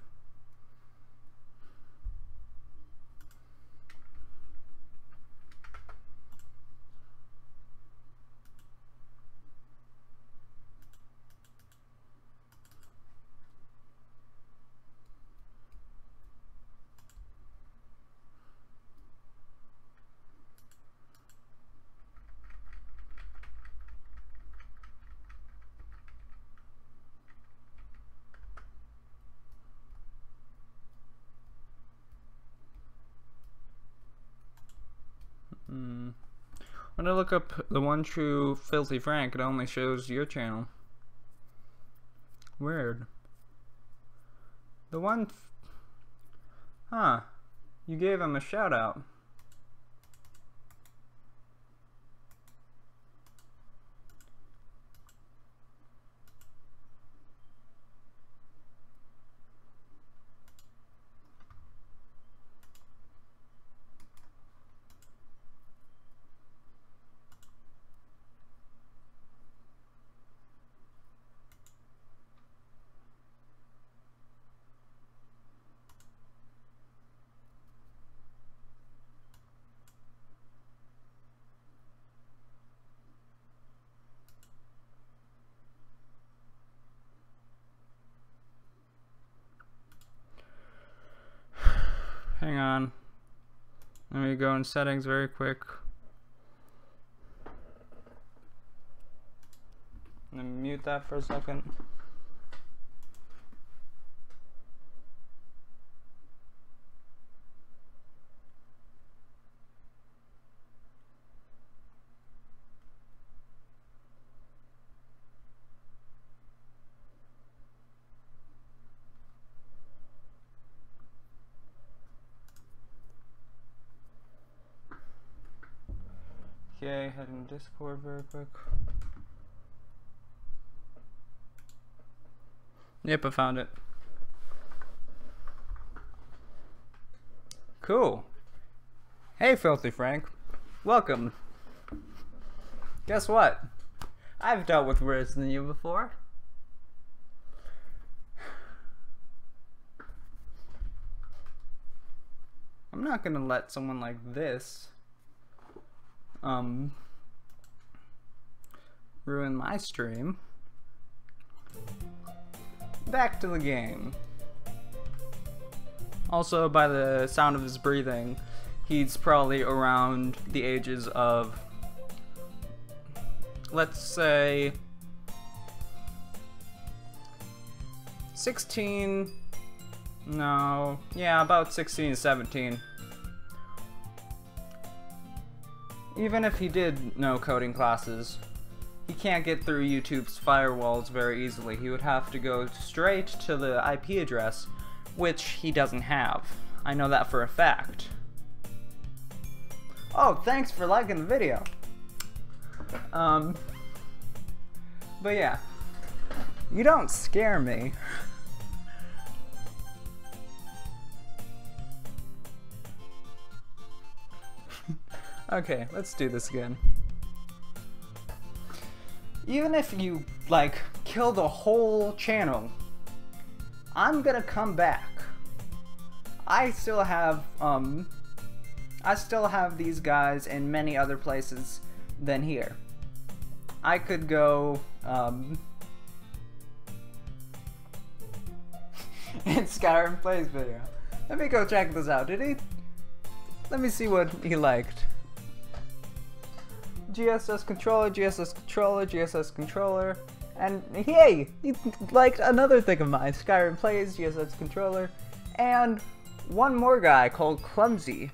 When I look up the one true Filthy Frank, it only shows your channel. Weird. The one... Huh. You gave him a shout out. Hang on. Let me go in settings very quick. Let me mute that for a second. Okay, head in Discord very quick. Yep, I found it. Cool. Hey, Filthy Frank. Welcome. Guess what? I've dealt with worse than you before. I'm not gonna let someone like this ruin my stream. Back to the game. Also, by the sound of his breathing, he's probably around the ages of, let's say, 16, no, yeah, about 16, 17. Even if he did know coding classes, he can't get through YouTube's firewalls very easily. He would have to go straight to the IP address, which he doesn't have. I know that for a fact. Oh, thanks for liking the video. But yeah, you don't scare me. Okay, let's do this again. Even if you, like, kill the whole channel, I'm gonna come back. I still have these guys in many other places than here. I could go, in Skyrim Plays video. Let me go check this out. Did he? Let me see what he liked. GSS controller, GSS controller, GSS controller, and hey, he liked another thing of mine, Skyrim Plays, GSS controller, and one more guy called Clumsy.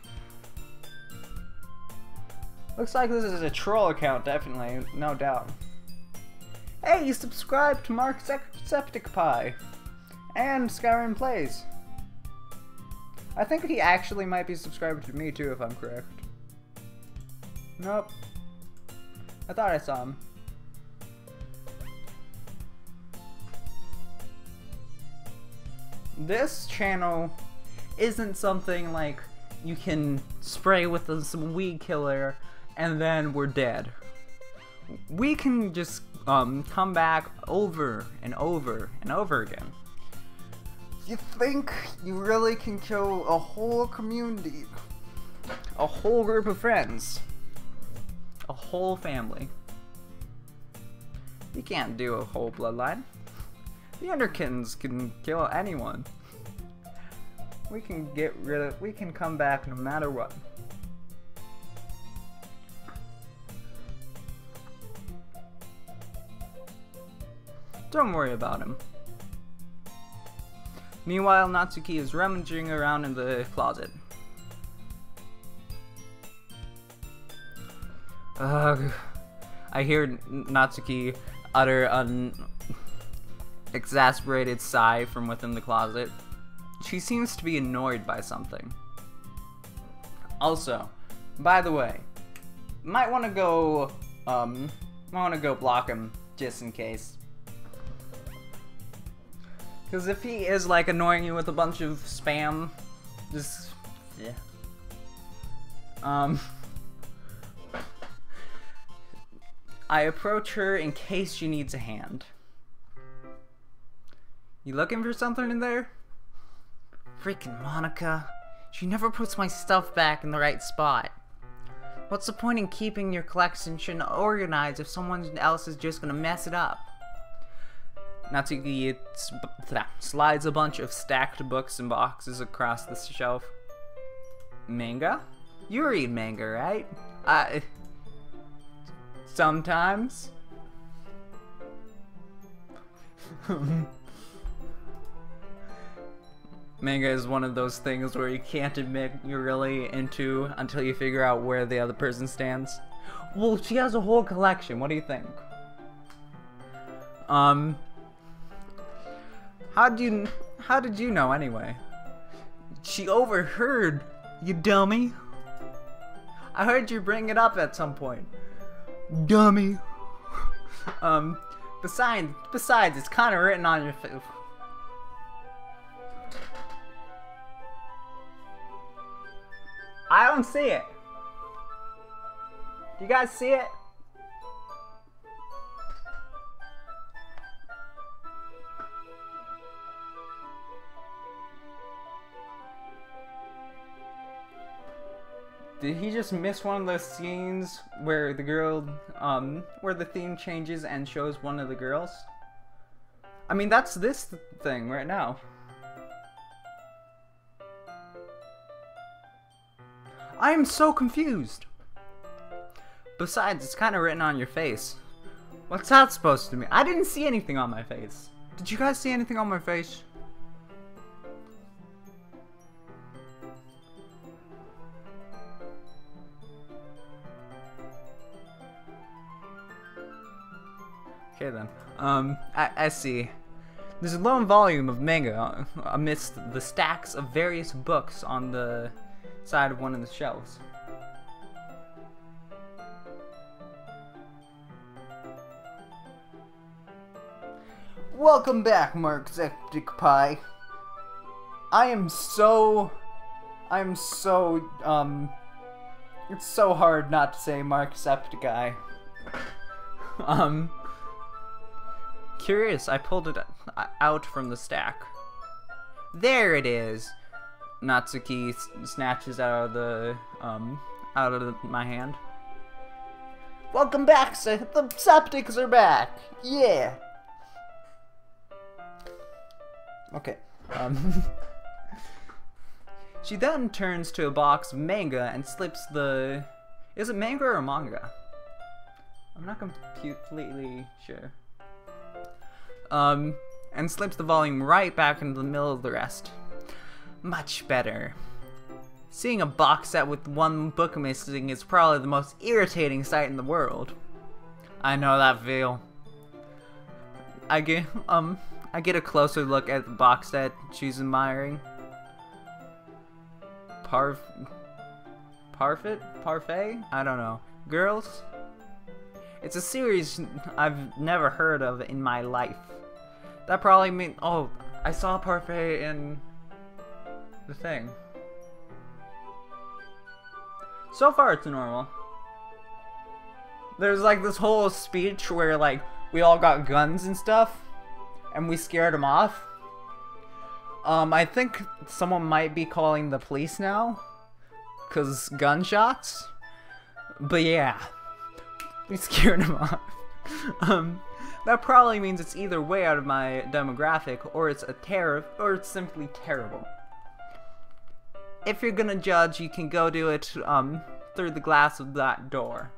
Looks like this is a troll account, definitely, no doubt. Hey, you subscribed to Mark Septic Pie and Skyrim Plays. I think he actually might be subscribed to me too, if I'm correct. Nope. I thought I saw him. This channel isn't something like you can spray with some weed killer and then we're dead. We can just come back over and over and over again. You think you really can kill a whole community, a whole group of friends, a whole family? You can't do a whole bloodline. The Underkins can kill anyone. We can we can come back no matter what. Don't worry about him. Meanwhile, Natsuki is rummaging around in the closet. I hear Natsuki utter an exasperated sigh from within the closet. She seems to be annoyed by something. Also, by the way, might want to go block him just in case. Because if he is like annoying you with a bunch of spam, just yeah. I approach her in case she needs a hand. You looking for something in there? Freaking Monica. She never puts my stuff back in the right spot. What's the point in keeping your collection organized if someone else is just gonna mess it up? Natsuki slides a bunch of stacked books and boxes across the shelf. Manga? You read manga, right? Sometimes. Manga is one of those things where you can't admit you're really into until you figure out where the other person stands. Well, she has a whole collection. What do you think? How did you know anyway? She overheard, you dummy. I heard you bring it up at some point. Dummy. Besides, it's kind of written on your face. I don't see it. Do you guys see it? Did he just miss one of those scenes where the girl, where the theme changes and shows one of the girls? I mean, that's this thing right now. I am so confused. Besides, it's kind of written on your face. What's that supposed to mean? I didn't see anything on my face. Did you guys see anything on my face? Okay then. I see. There's a lone volume of manga amidst the stacks of various books on the side of one of the shelves. Welcome back, Marksepticpie. it's so hard not to say Marksepticeye. Curious, I pulled it out from the stack. There it is! Natsuki snatches out of my hand. Welcome back, the Septics are back! Yeah! Okay. She then turns to a box of manga and slips the... Is it manga or manga? I'm not completely sure. And slips the volume right back into the middle of the rest. Much better. Seeing a box set with one book missing is probably the most irritating sight in the world. I know that feel. I get a closer look at the box set she's admiring. Parfait? I don't know. Girls? It's a series I've never heard of in my life. That probably means... Oh, I saw Parfait in the thing. So far, it's normal. There's like this whole speech where like we all got guns and stuff, and we scared them off. I think someone might be calling the police now, 'cause gunshots. But yeah, we scared them off. That probably means it's either way out of my demographic, or it's or it's simply terrible. If you're gonna judge, you can go do it through the glass of that door.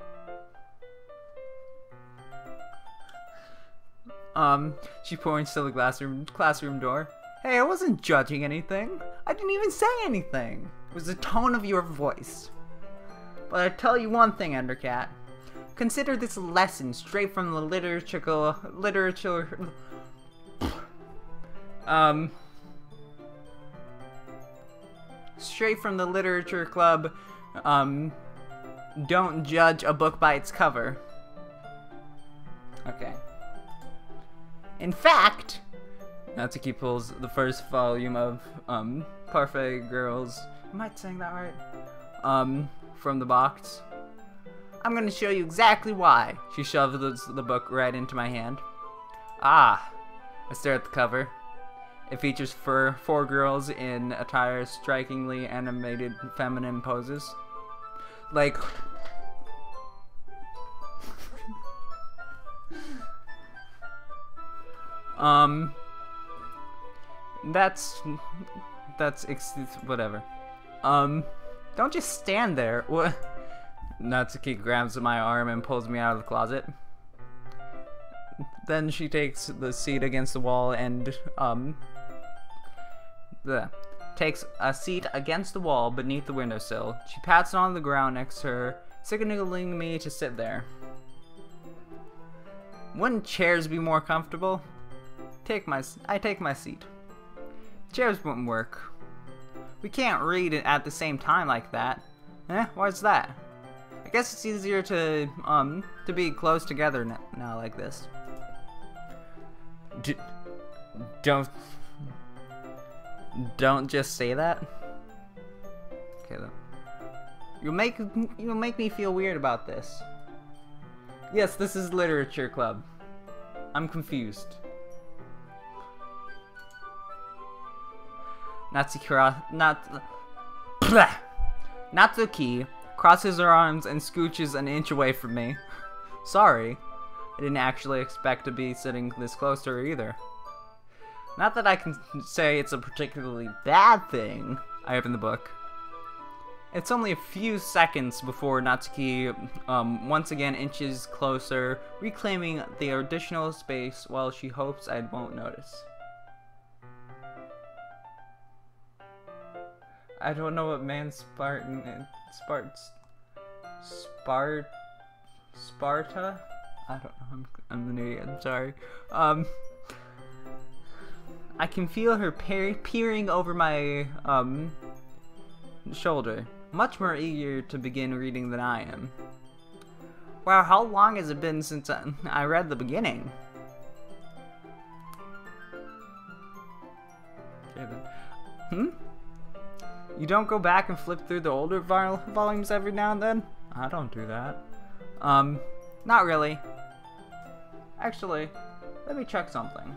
She points to the classroom door. Hey, I wasn't judging anything. I didn't even say anything. It was the tone of your voice. But I tell you one thing, Endercat. Consider this a lesson straight from the straight from the literature club. Don't judge a book by its cover. Okay. In fact, Natsuki pulls the first volume of Parfait Girls. Am I saying that right? From the box. I'm gonna show you exactly why. She shoves the book right into my hand. Ah, I stare at the cover. It features four girls in attire strikingly animated feminine poses. Like... That's whatever. Don't just stand there. What? Natsuki grabs my arm and pulls me out of the closet. Then she takes the seat against the wall and, takes a seat against the wall beneath the windowsill. She pats it on the ground next to her, signaling me to sit there. Wouldn't chairs be more comfortable? I take my seat. Chairs wouldn't work. We can't read it at the same time like that. Eh, why's that? I guess it's easier to be close together now like this. Don't just say that. Okay then. You'll make me feel weird about this. Yes, this is literature club. I'm confused. Natsuki crosses her arms and scooches an inch away from me. Sorry, I didn't actually expect to be sitting this close to her either. Not that I can say it's a particularly bad thing. I open the book. It's only a few seconds before Natsuki once again inches closer, reclaiming the additional space while she hopes I won't notice. I don't know what Sparta? I don't know, I'm an idiot, I'm sorry. I can feel her peering over my shoulder, much more eager to begin reading than I am. Wow, how long has it been since I read the beginning? Okay then. You don't go back and flip through the older volumes every now and then? I don't do that. Not really. Actually, let me check something.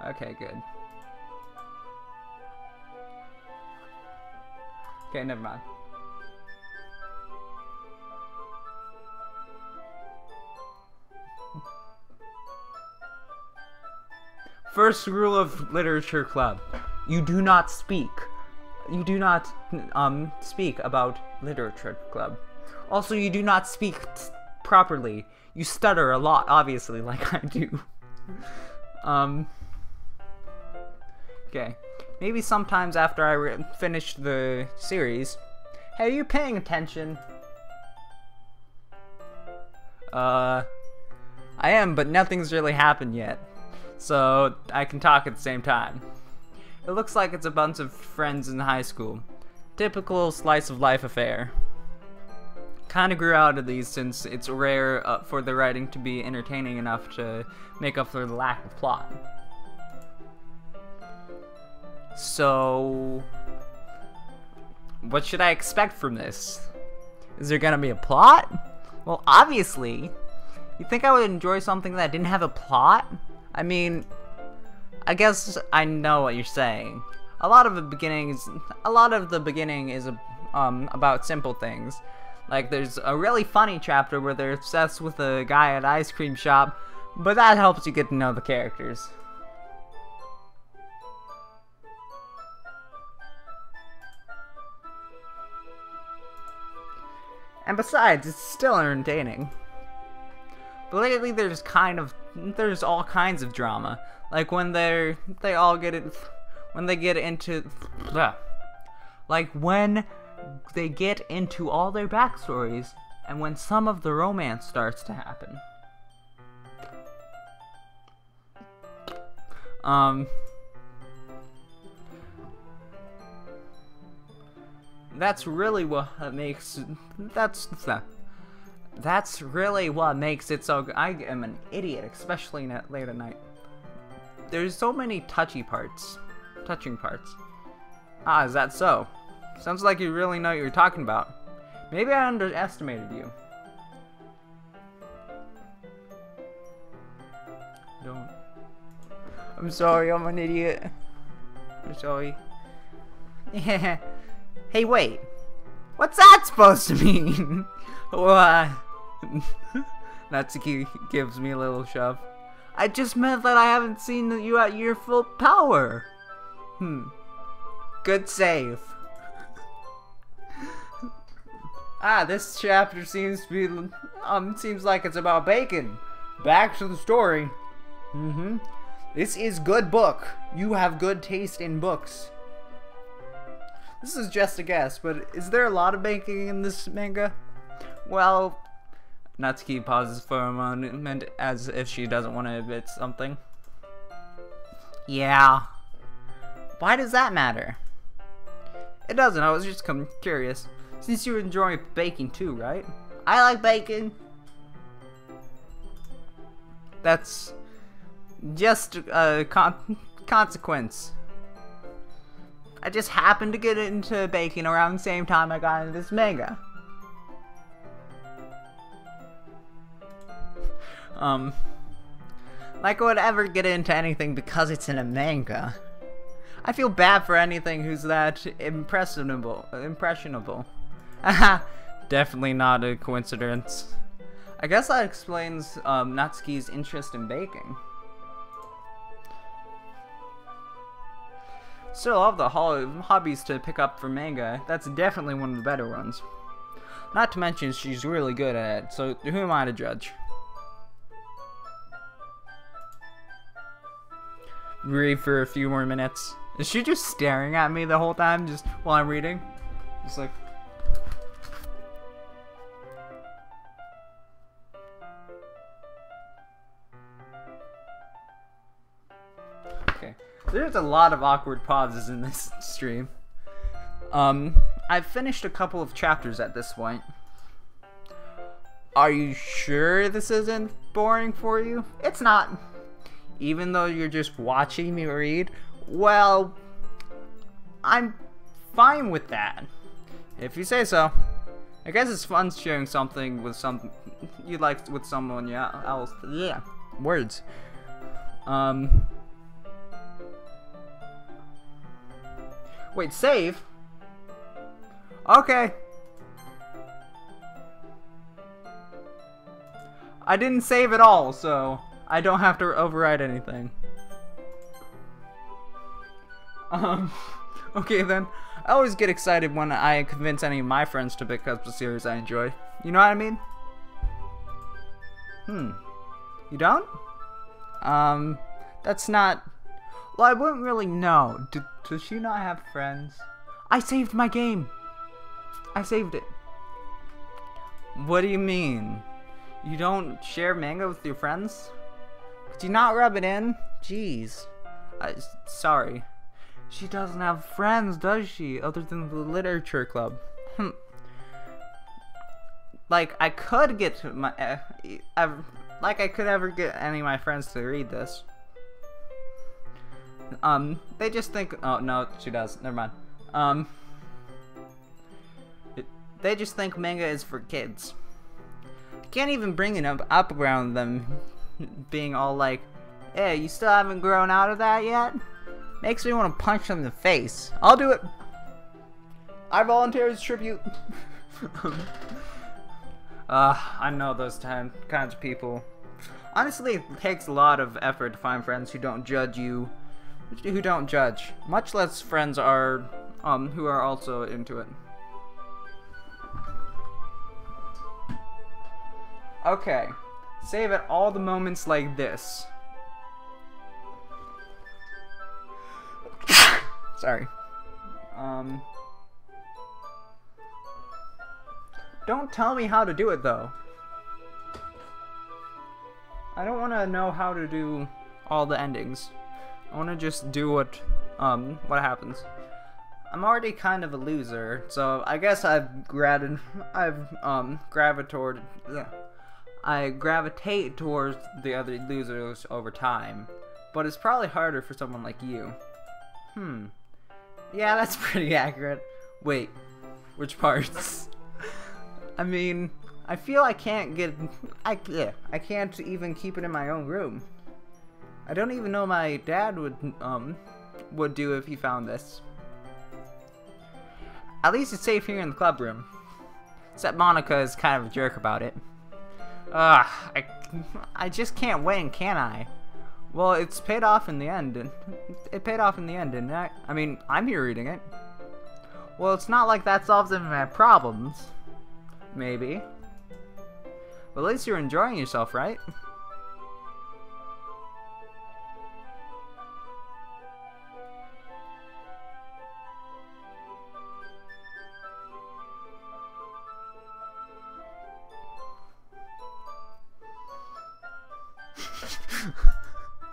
Okay, good. Okay, never mind. First rule of literature club: you do not speak. You do not speak about literature club. Also, you do not speak properly. You stutter a lot, obviously, like I do. Okay. Maybe sometimes after I finish the series. Hey, are you paying attention? I am, but nothing's really happened yet. So I can talk at the same time. It looks like it's a bunch of friends in high school. Typical slice of life affair. Kinda grew out of these since it's rare for the writing to be entertaining enough to make up for the lack of plot. So, what should I expect from this? Is there gonna be a plot? Well, obviously. You think I would enjoy something that didn't have a plot? I mean, I guess I know what you're saying. A lot of the beginning is about simple things. Like, there's a really funny chapter where they're obsessed with a guy at an ice cream shop, but that helps you get to know the characters. And besides, it's still entertaining. But lately there's all kinds of drama. Like when when they get into all their backstories and when some of the romance starts to happen. That's really what makes it so good. I am an idiot, especially late at night. There's so many touching parts. Ah, is that so? Sounds like you really know what you're talking about. Maybe I underestimated you. Don't. I'm sorry, I'm an idiot. I'm sorry. Yeah. Hey, wait. What's that supposed to mean? Natsuki gives me a little shove. I just meant that I haven't seen you at your full power. Good save. This chapter seems like it's about bacon. Back to the story. This is good book. You have good taste in books. This is just a guess, but is there a lot of baking in this manga? Well, Natsuki pauses for a moment as if she doesn't want to admit something. Yeah. Why does that matter? It doesn't, I was just curious. Since you enjoy baking too, right? I like baking. That's just a consequence. I just happened to get into baking around the same time I got into this manga. Like I would ever get into anything because it's in a manga. I feel bad for anything who's that impressionable. Haha, definitely not a coincidence. I guess that explains Natsuki's interest in baking. Still, of the hobbies to pick up for manga, that's definitely one of the better ones. Not to mention she's really good at it, so who am I to judge? Read for a few more minutes. Is she just staring at me the whole time, just while I'm reading? Just like... Okay. There's a lot of awkward pauses in this stream. I've finished a couple of chapters at this point. Are you sure this isn't boring for you? It's not. Even though you're just watching me read, well, I'm fine with that. If you say so. I guess it's fun sharing something with you like with someone else. Yeah, words. Wait, save? Okay. I didn't save at all, so I don't have to override anything. Okay then. I always get excited when I convince any of my friends to pick up the series I enjoy. You know what I mean? You don't? That's not... Well, I wouldn't really know. Does she not have friends? I saved my game! I saved it. What do you mean? You don't share manga with your friends? Could you not rub it in? Jeez. Sorry. She doesn't have friends, does she? Other than the literature club. Like, I could get my... like, I could ever get any of my friends to read this. They just think... Oh, no, she does. Never mind. They just think manga is for kids. I can't even bring it up around them being all like, hey, you still haven't grown out of that yet? Makes me want to punch them in the face. I'll do it. I volunteer as tribute. I know those kinds of people. Honestly, it takes a lot of effort to find friends who don't judge you. Who don't judge. Much less friends are, who are also into it. Okay. Save at all the moments like this. Sorry. Don't tell me how to do it though. I don't want to know how to do all the endings. I want to just do what happens. I'm already kind of a loser, so I guess I gravitate towards the other losers over time. But it's probably harder for someone like you. Yeah, that's pretty accurate. Wait, which parts? I mean, I feel I can't I can't even keep it in my own room. I don't even know my dad would do if he found this. At least it's safe here in the club room. Except Monica is kind of a jerk about it. I just can't win, can I? Well, it's paid off in the end. It paid off in the end, didn't it? I mean, I'm here reading it. Well, it's not like that solves any of my problems. Maybe. But at least you're enjoying yourself, right?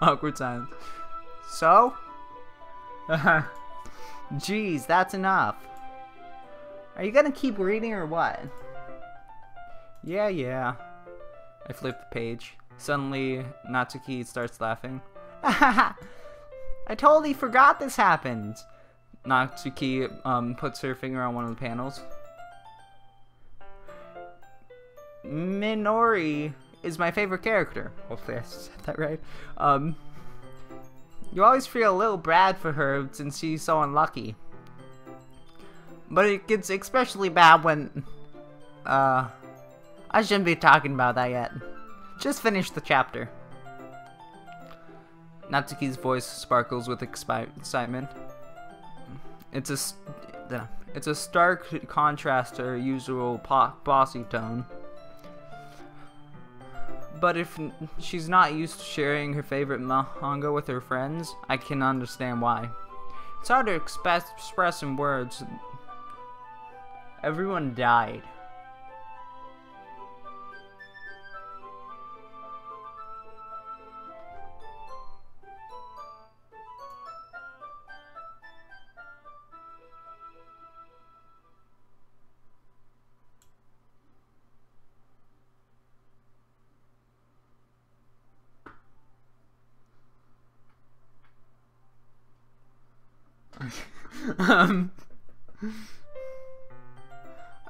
Awkward silence. So? Jeez, that's enough. Are you gonna keep reading or what? Yeah. I flip the page. Suddenly, Natsuki starts laughing. I totally forgot this happened. Natsuki puts her finger on one of the panels. Minori is my favorite character. Hopefully I said that right. You always feel a little bad for her since she's so unlucky. But it gets especially bad when... I shouldn't be talking about that yet. Just finish the chapter. Natsuki's voice sparkles with excitement. It's a stark contrast to her usual bossy tone. But if she's not used to sharing her favorite manga with her friends, I can understand why. It's hard to express in words. Everyone died.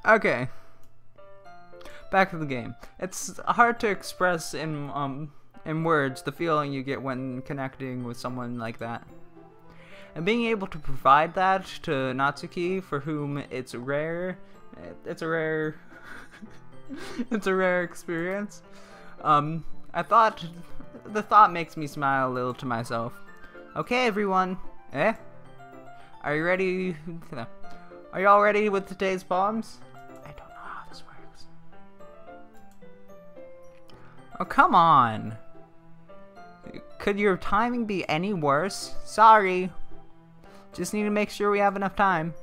Okay. Back to the game. It's hard to express in words the feeling you get when connecting with someone like that. And being able to provide that to Natsuki, for whom it's a rare it's a rare experience. The thought makes me smile a little to myself. Okay, everyone. Are you ready? Are you all ready with today's poems? I don't know how this works. Oh, come on. Could your timing be any worse? Sorry. Just need to make sure we have enough time.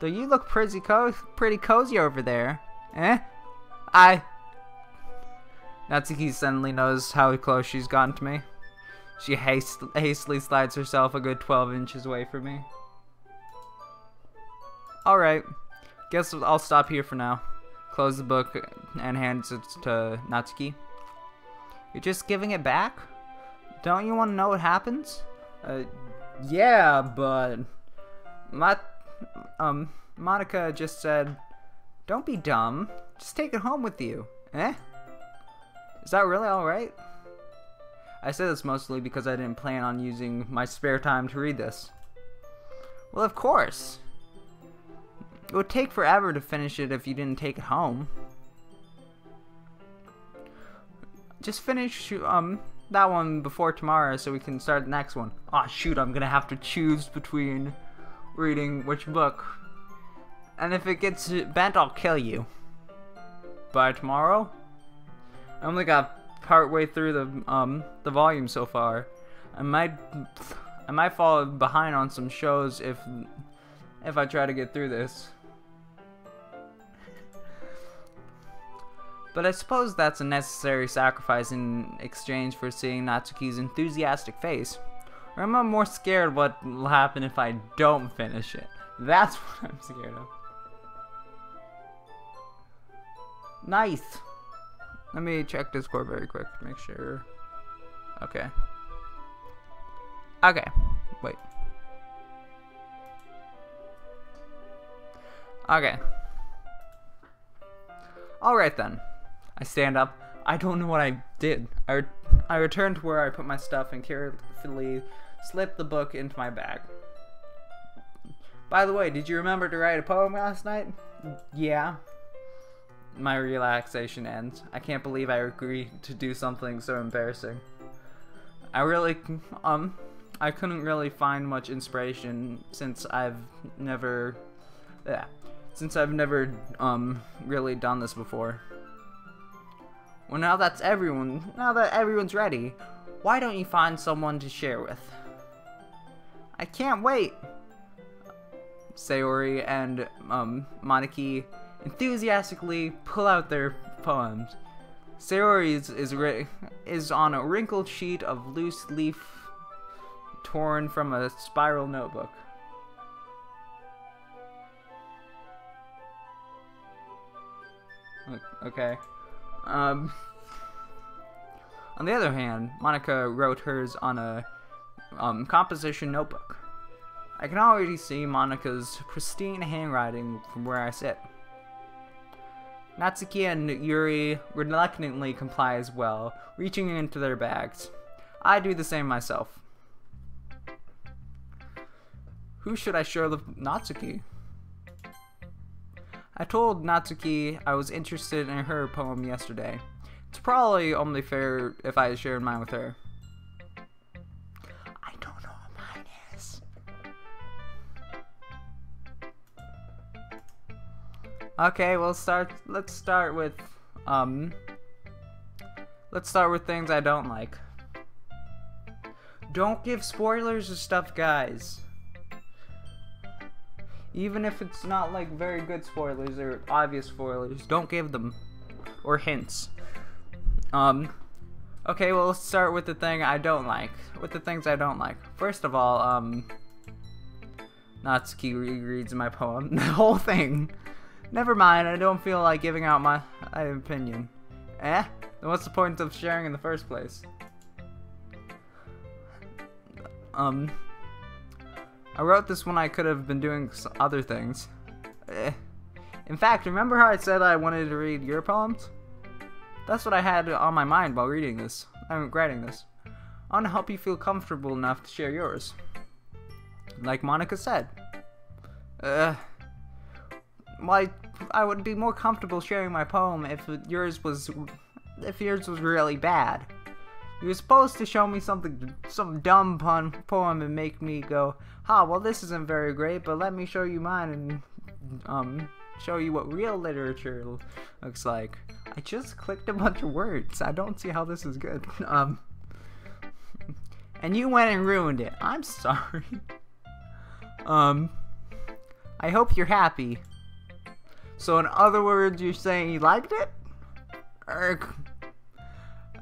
Though you look pretty cozy over there. Natsuki suddenly knows how close she's gotten to me. She hastily slides herself a good 12 inches away from me. Alright, guess I'll stop here for now. Close the book and hands it to Natsuki. You're just giving it back? Don't you want to know what happens? Yeah, but... Monica just said, don't be dumb, just take it home with you. Is that really alright? I say this mostly because I didn't plan on using my spare time to read this. Well, of course. It would take forever to finish it if you didn't take it home. Just finish that one before tomorrow so we can start the next one. Aw, shoot, I'm gonna have to choose between reading which book. And if it gets bent, I'll kill you. By tomorrow? I only got partway through the volume so far. I might fall behind on some shows if I try to get through this. But I suppose that's a necessary sacrifice in exchange for seeing Natsuki's enthusiastic face. Or am I more scared what will happen if I don't finish it? That's what I'm scared of. Nice! Let me check Discord very quick to make sure. Okay. Okay. Wait. Okay. Alright then. I stand up. I don't know what I did. I returned to where I put my stuff and carefully slipped the book into my bag. By the way, did you remember to write a poem last night? Yeah. My relaxation ends. I can't believe I agreed to do something so embarrassing. I couldn't really find much inspiration since I've never really done this before. Well, now that everyone's ready, why don't you find someone to share with? I can't wait. Sayori and Moniki enthusiastically pull out their poems. Sayori is on a wrinkled sheet of loose leaf torn from a spiral notebook. Okay. On the other hand, Monica wrote hers on a composition notebook. I can already see Monica's pristine handwriting from where I sit. Natsuki and Yuri reluctantly comply as well, reaching into their bags. I do the same myself. Who should I show Natsuki? I told Natsuki I was interested in her poem yesterday. It's probably only fair if I shared mine with her. I don't know what mine is. Okay, let's start with things I don't like. Don't give spoilers to stuff, guys. Even if it's not like very good spoilers or obvious spoilers, don't give them. Or hints. Okay, well, let's start with the thing I don't like. With the things I don't like. First of all, Natsuki rereads my poem. The whole thing. Never mind, I don't feel like giving out my opinion. Then what's the point of sharing in the first place? I wrote this when I could have been doing other things. In fact, remember how I said I wanted to read your poems? That's what I had on my mind while reading this. I'm writing this. I want to help you feel comfortable enough to share yours. Like Monica said. Why, I would be more comfortable sharing my poem if yours was really bad. You were supposed to show me some dumb poem and make me go, well, this isn't very great, but let me show you mine and show you what real literature looks like. I just clicked a bunch of words. I don't see how this is good. And you went and ruined it. I'm sorry. I hope you're happy. So in other words, you're saying you liked it?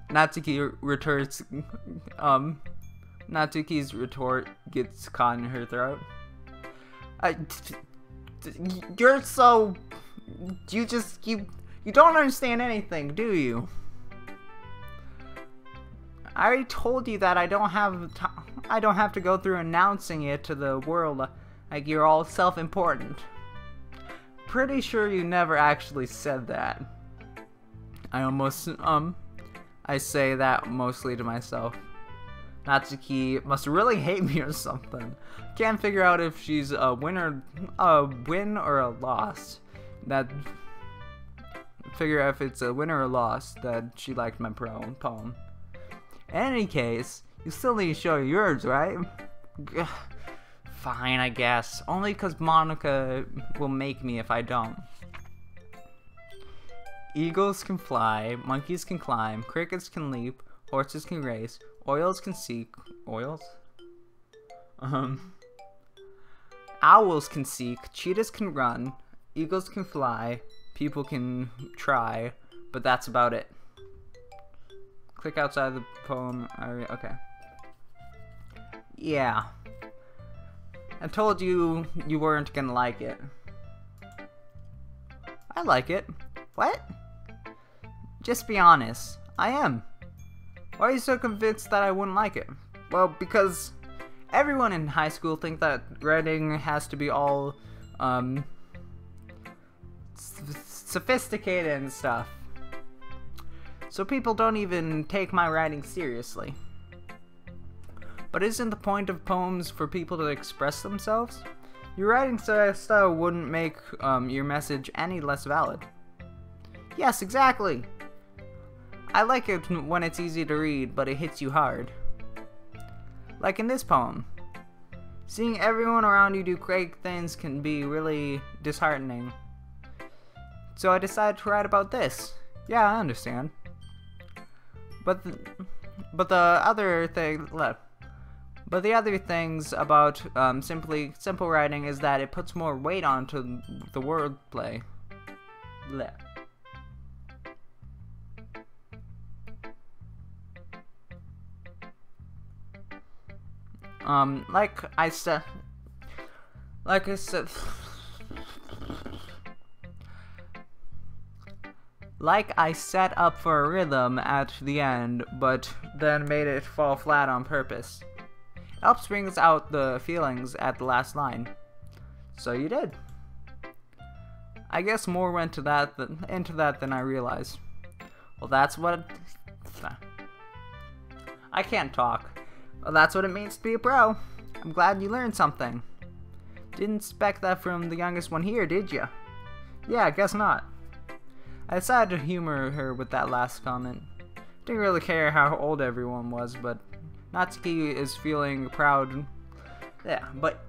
Natsuki retorts, Natsuki's retort gets caught in her throat. You're so... You don't understand anything, do you? I already told you that I don't have to go through announcing it to the world like you're all self-important. Pretty sure you never actually said that. I say that mostly to myself. Natsuki must really hate me or something. Can't figure out if she's a win or a loss. Figure out if it's a win or a loss that she liked my poem. In any case, you still need to show yours, right? Fine, I guess. Only because Monica will make me if I don't. Eagles can fly, monkeys can climb, crickets can leap, horses can race, oils can seek. Oils? Owls can seek, cheetahs can run, eagles can fly, people can try, but that's about it. Click outside the poem area. Okay. Yeah. I told you you weren't gonna like it. I like it. What? Just be honest. I am. Why are you so convinced that I wouldn't like it? Well, because everyone in high school thinks that writing has to be all, sophisticated and stuff. So people don't even take my writing seriously. But isn't the point of poems for people to express themselves? Your writing style wouldn't make your message any less valid. Yes, exactly. I like it when it's easy to read, but it hits you hard. Like in this poem. Seeing everyone around you do great things can be really disheartening. So I decided to write about this. Yeah, I understand. But the other things about simple writing is that it puts more weight onto the wordplay. Blech. Like I said, like I set up for a rhythm at the end, but then made it fall flat on purpose. It helps brings out the feelings at the last line. So you did. I guess more went into that than I realized. Well, that's what... I can't talk. Well, that's what it means to be a pro. I'm glad you learned something. Didn't expect that from the youngest one here, did ya? Yeah, I guess not. I decided to humor her with that last comment. Didn't really care how old everyone was, but Natsuki is feeling proud. Yeah, but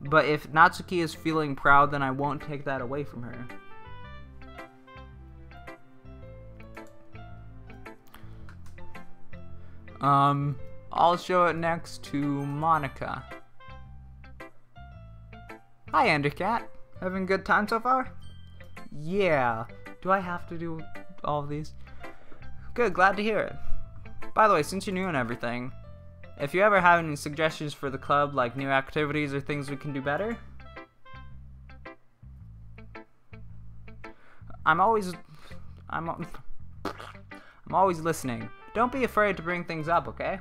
But if Natsuki is feeling proud, then I won't take that away from her. I'll show it next to Monica. Hi, Endercat. Having a good time so far? Yeah. Do I have to do all of these? Good, glad to hear it. By the way, since you're new and everything, if you ever have any suggestions for the club, like new activities or things we can do better, I'm always listening. Don't be afraid to bring things up, okay?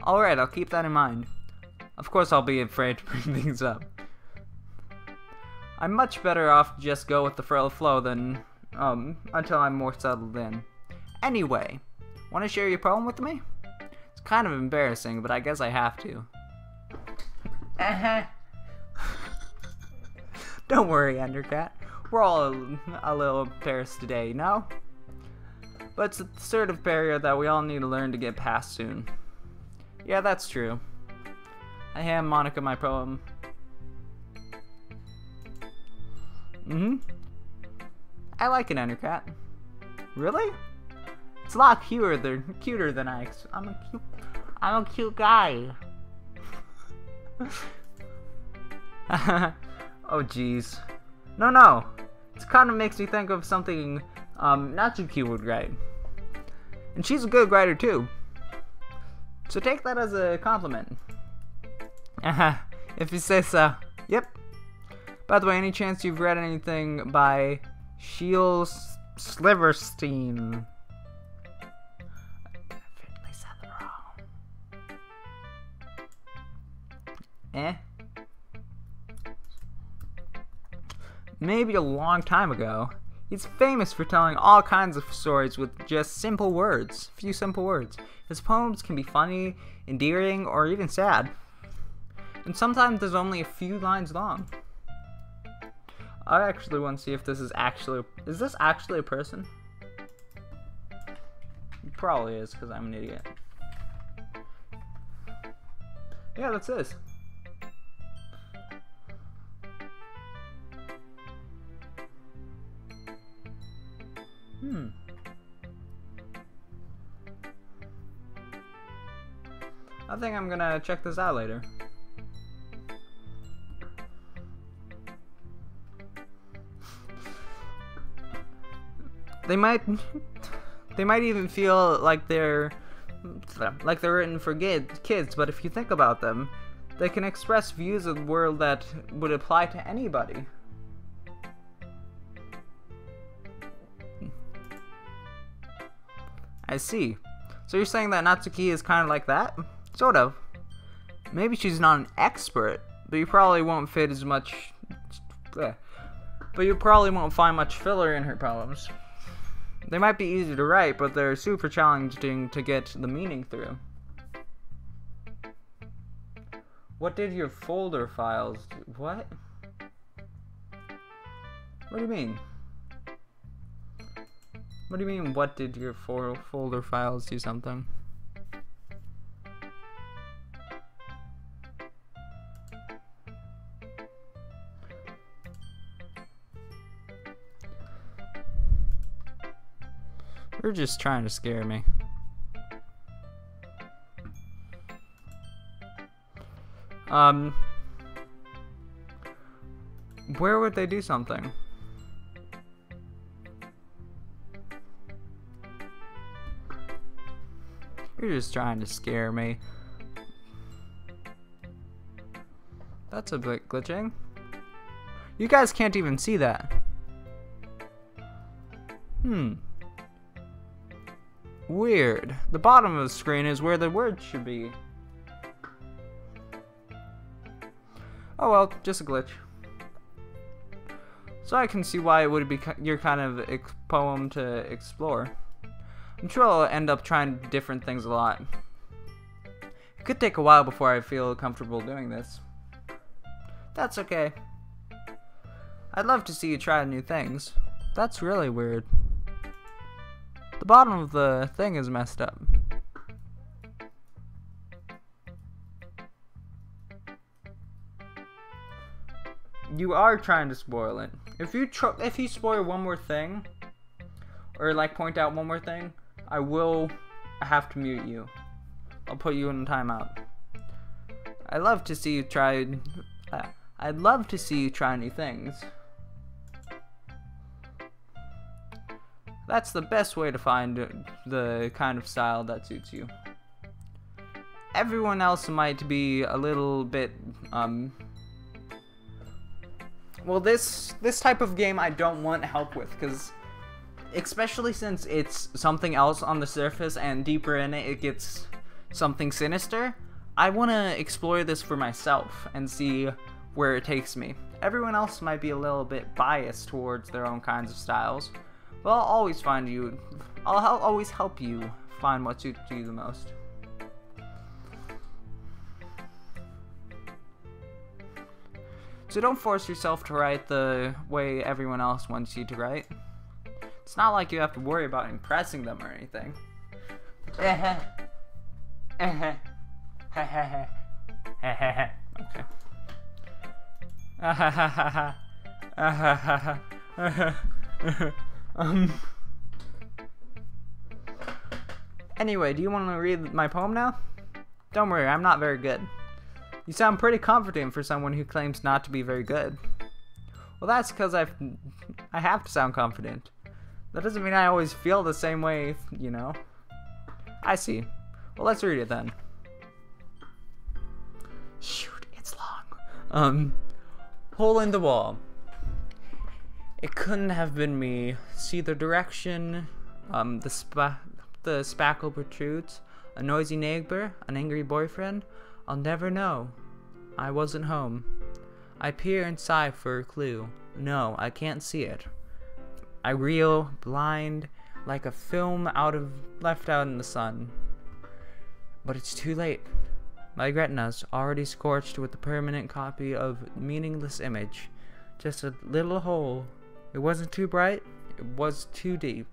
Alright, I'll keep that in mind. Of course I'll be afraid to bring things up. I'm much better off to just go with the flow than, until I'm more settled in. Anyway, want to share your poem with me? It's kind of embarrassing, but I guess I have to. Don't worry, Endercat. We're all a little embarrassed today, you know? But it's a sort of barrier that we all need to learn to get past soon. Yeah, that's true. I hand Monica my poem. I like it, Endercat. Really? It's a lot cuter than I'm a cute guy. Oh jeez. No. It kind of makes me think of something Natsuki would write. And she's a good writer too. So take that as a compliment. If you say so. Yep. By the way, any chance you've read anything by Shiel Sliverstein? I definitely said it wrong. Maybe a long time ago. He's famous for telling all kinds of stories with just simple words. Few simple words. His poems can be funny, endearing, or even sad. And sometimes there's only a few lines long. I actually want to see if this is actually... Is this actually a person? It probably is, because I'm an idiot. Yeah, that's this. I think I'm gonna check this out later. They might even feel like they're written for kids, but if you think about them, they can express views of the world that would apply to anybody. I see. So you're saying that Natsuki is kind of like that? Sort of. Maybe she's not an expert, but you probably won't fit as much... But you probably won't find much filler in her poems. They might be easy to write, but they're super challenging to get the meaning through. What did your folder files do? What? What do you mean? What do you mean, what did your folder files do something? You're just trying to scare me. Where would they do something? You're just trying to scare me. That's a bit glitching. You guys can't even see that. Weird. The bottom of the screen is where the words should be. Oh well, just a glitch. So I can see why it would be your kind of poem to explore. I'm sure I'll end up trying different things a lot. It could take a while before I feel comfortable doing this. That's okay. I'd love to see you try new things. That's really weird. The bottom of the thing is messed up. you are trying to spoil it. If you spoil one more thing, or like point out one more thing, I will have to mute you. I'll put you in timeout. I'd love to see you try new things. That's the best way to find the kind of style that suits you. Everyone else might be a little bit, well, this type of game I don't want help with, because especially since it's something else on the surface and deeper in it, it gets something sinister. I want to explore this for myself and see where it takes me. Everyone else might be a little bit biased towards their own kinds of styles, but I'll always always help you find what suits you the most. So don't force yourself to write the way everyone else wants you to write. It's not like you have to worry about impressing them or anything. Okay. Anyway, do you want to read my poem now? Don't worry, I'm not very good. You sound pretty confident for someone who claims not to be very good. Well, that's because I have to sound confident. That doesn't mean I always feel the same way, you know. I see. Well, let's read it then. Shoot, it's long. Hole in the wall. It couldn't have been me. See the direction, the spackle protrudes. A noisy neighbor, an angry boyfriend. I'll never know. I wasn't home. I peer and sigh for a clue. No, I can't see it. I reel, blind, like a film left out in the sun. But it's too late. My retina's already scorched with a permanent copy of meaningless image. Just a little hole. It wasn't too bright. It was too deep.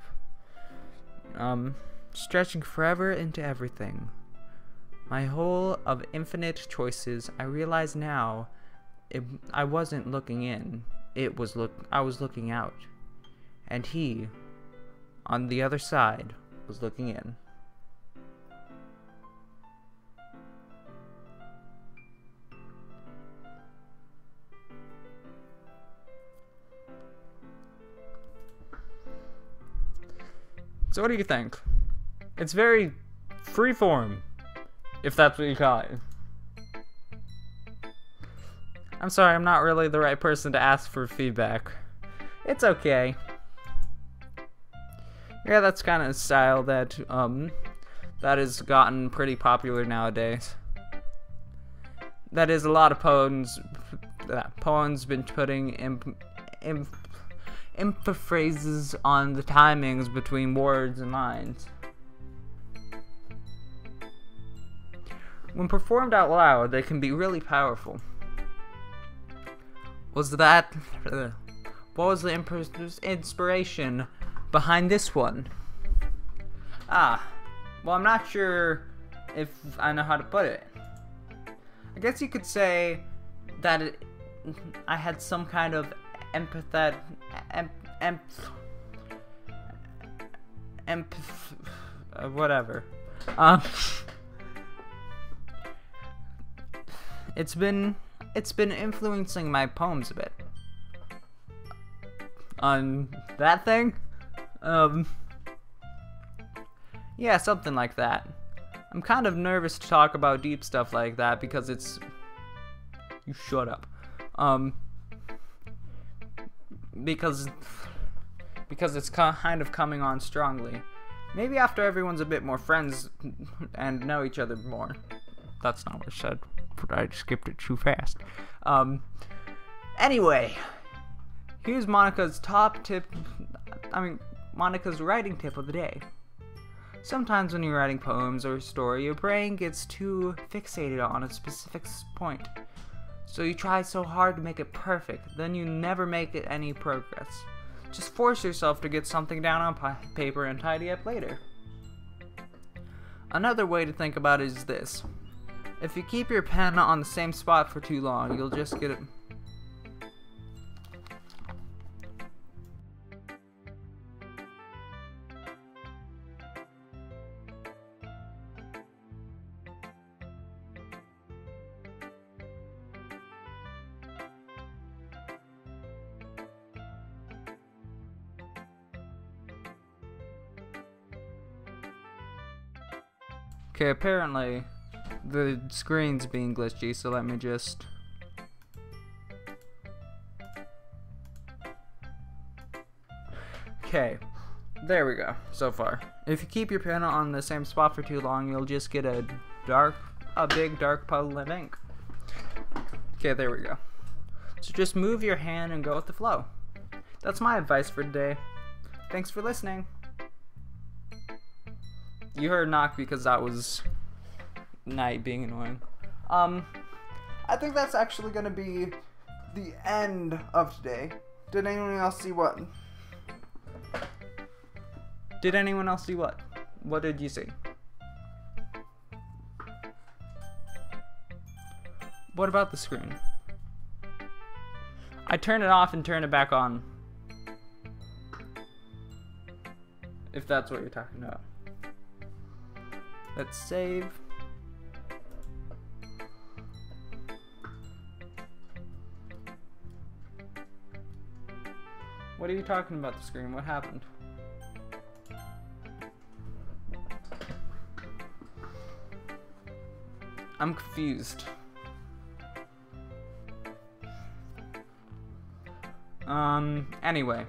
Stretching forever into everything. My whole of infinite choices. I realize now, I wasn't looking in. I was looking out, and he, on the other side, was looking in. So what do you think? It's very freeform, if that's what you call it. I'm sorry, I'm not really the right person to ask for feedback. It's okay. Yeah, that's kind of a style that that has gotten pretty popular nowadays. That is, a lot of poems been putting emphases on the timings between words and lines. When performed out loud, they can be really powerful. What was the inspiration behind this one? Well, I'm not sure if I know how to put it. I guess you could say that I had some kind of whatever. It's been influencing my poems a bit. On that thing? Yeah, something like that. I'm kind of nervous to talk about deep stuff like that because it's... You shut up. Because it's kind of coming on strongly. Maybe after everyone's a bit more friends and know each other more. That's not what I said, but I skipped it too fast. Anyway, here's Monica's Monica's writing tip of the day. Sometimes when you're writing poems or a story, your brain gets too fixated on a specific point. So you try so hard to make it perfect, then you never make it any progress. Just force yourself to get something down on paper and tidy up later. Another way to think about it is this. If you keep your pen on the same spot for too long, you'll just get it. Okay, apparently the screen's being glitchy, so let me just... Okay, there we go, so far. If you keep your piano on the same spot for too long, you'll just get a big dark puddle of ink. Okay, there we go. So just move your hand and go with the flow. That's my advice for today. Thanks for listening. You heard knock because that was Night being annoying. I think that's actually gonna be the end of today. Did anyone else see what? Did anyone else see what? What did you see? What about the screen? I turn it off and turn it back on. If that's what you're talking about. Let's save. What are you talking about the screen? What happened? I'm confused. Anyway,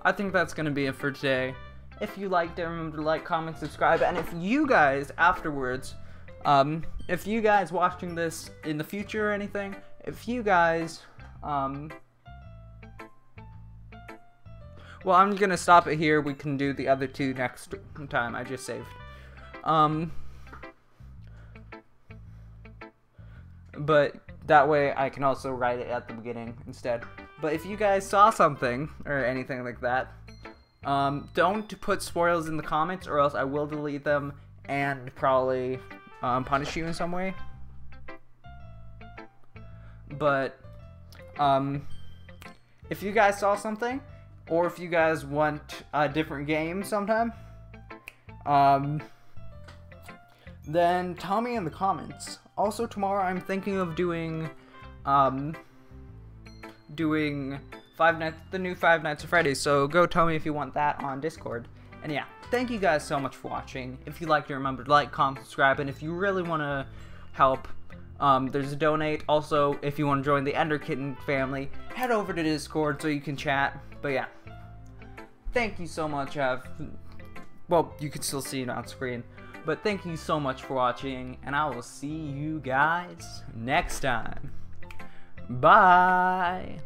I think that's gonna be it for today. If you liked it, remember to like, comment, subscribe, and if you guys afterwards, if you guys watching this in the future or anything, if you guys, well, I'm gonna stop it here. We can do the other two next time. I just saved. But that way I can also write it at the beginning instead. But if you guys saw something or anything like that, don't put spoilers in the comments or else I will delete them and probably punish you in some way. But if you guys saw something, or if you guys want a different game sometime, then tell me in the comments. Also, tomorrow I'm thinking of doing the new Five Nights at Freddy's, so go tell me if you want that on Discord. And yeah, thank you guys so much for watching. If you liked it, remember to like, comment, subscribe, and if you really want to help, there's a donate. Also, if you want to join the Ender Kitten family, head over to Discord so you can chat. But yeah, thank you so much. Well, you can still see it on screen. But thank you so much for watching, and I will see you guys next time. Bye!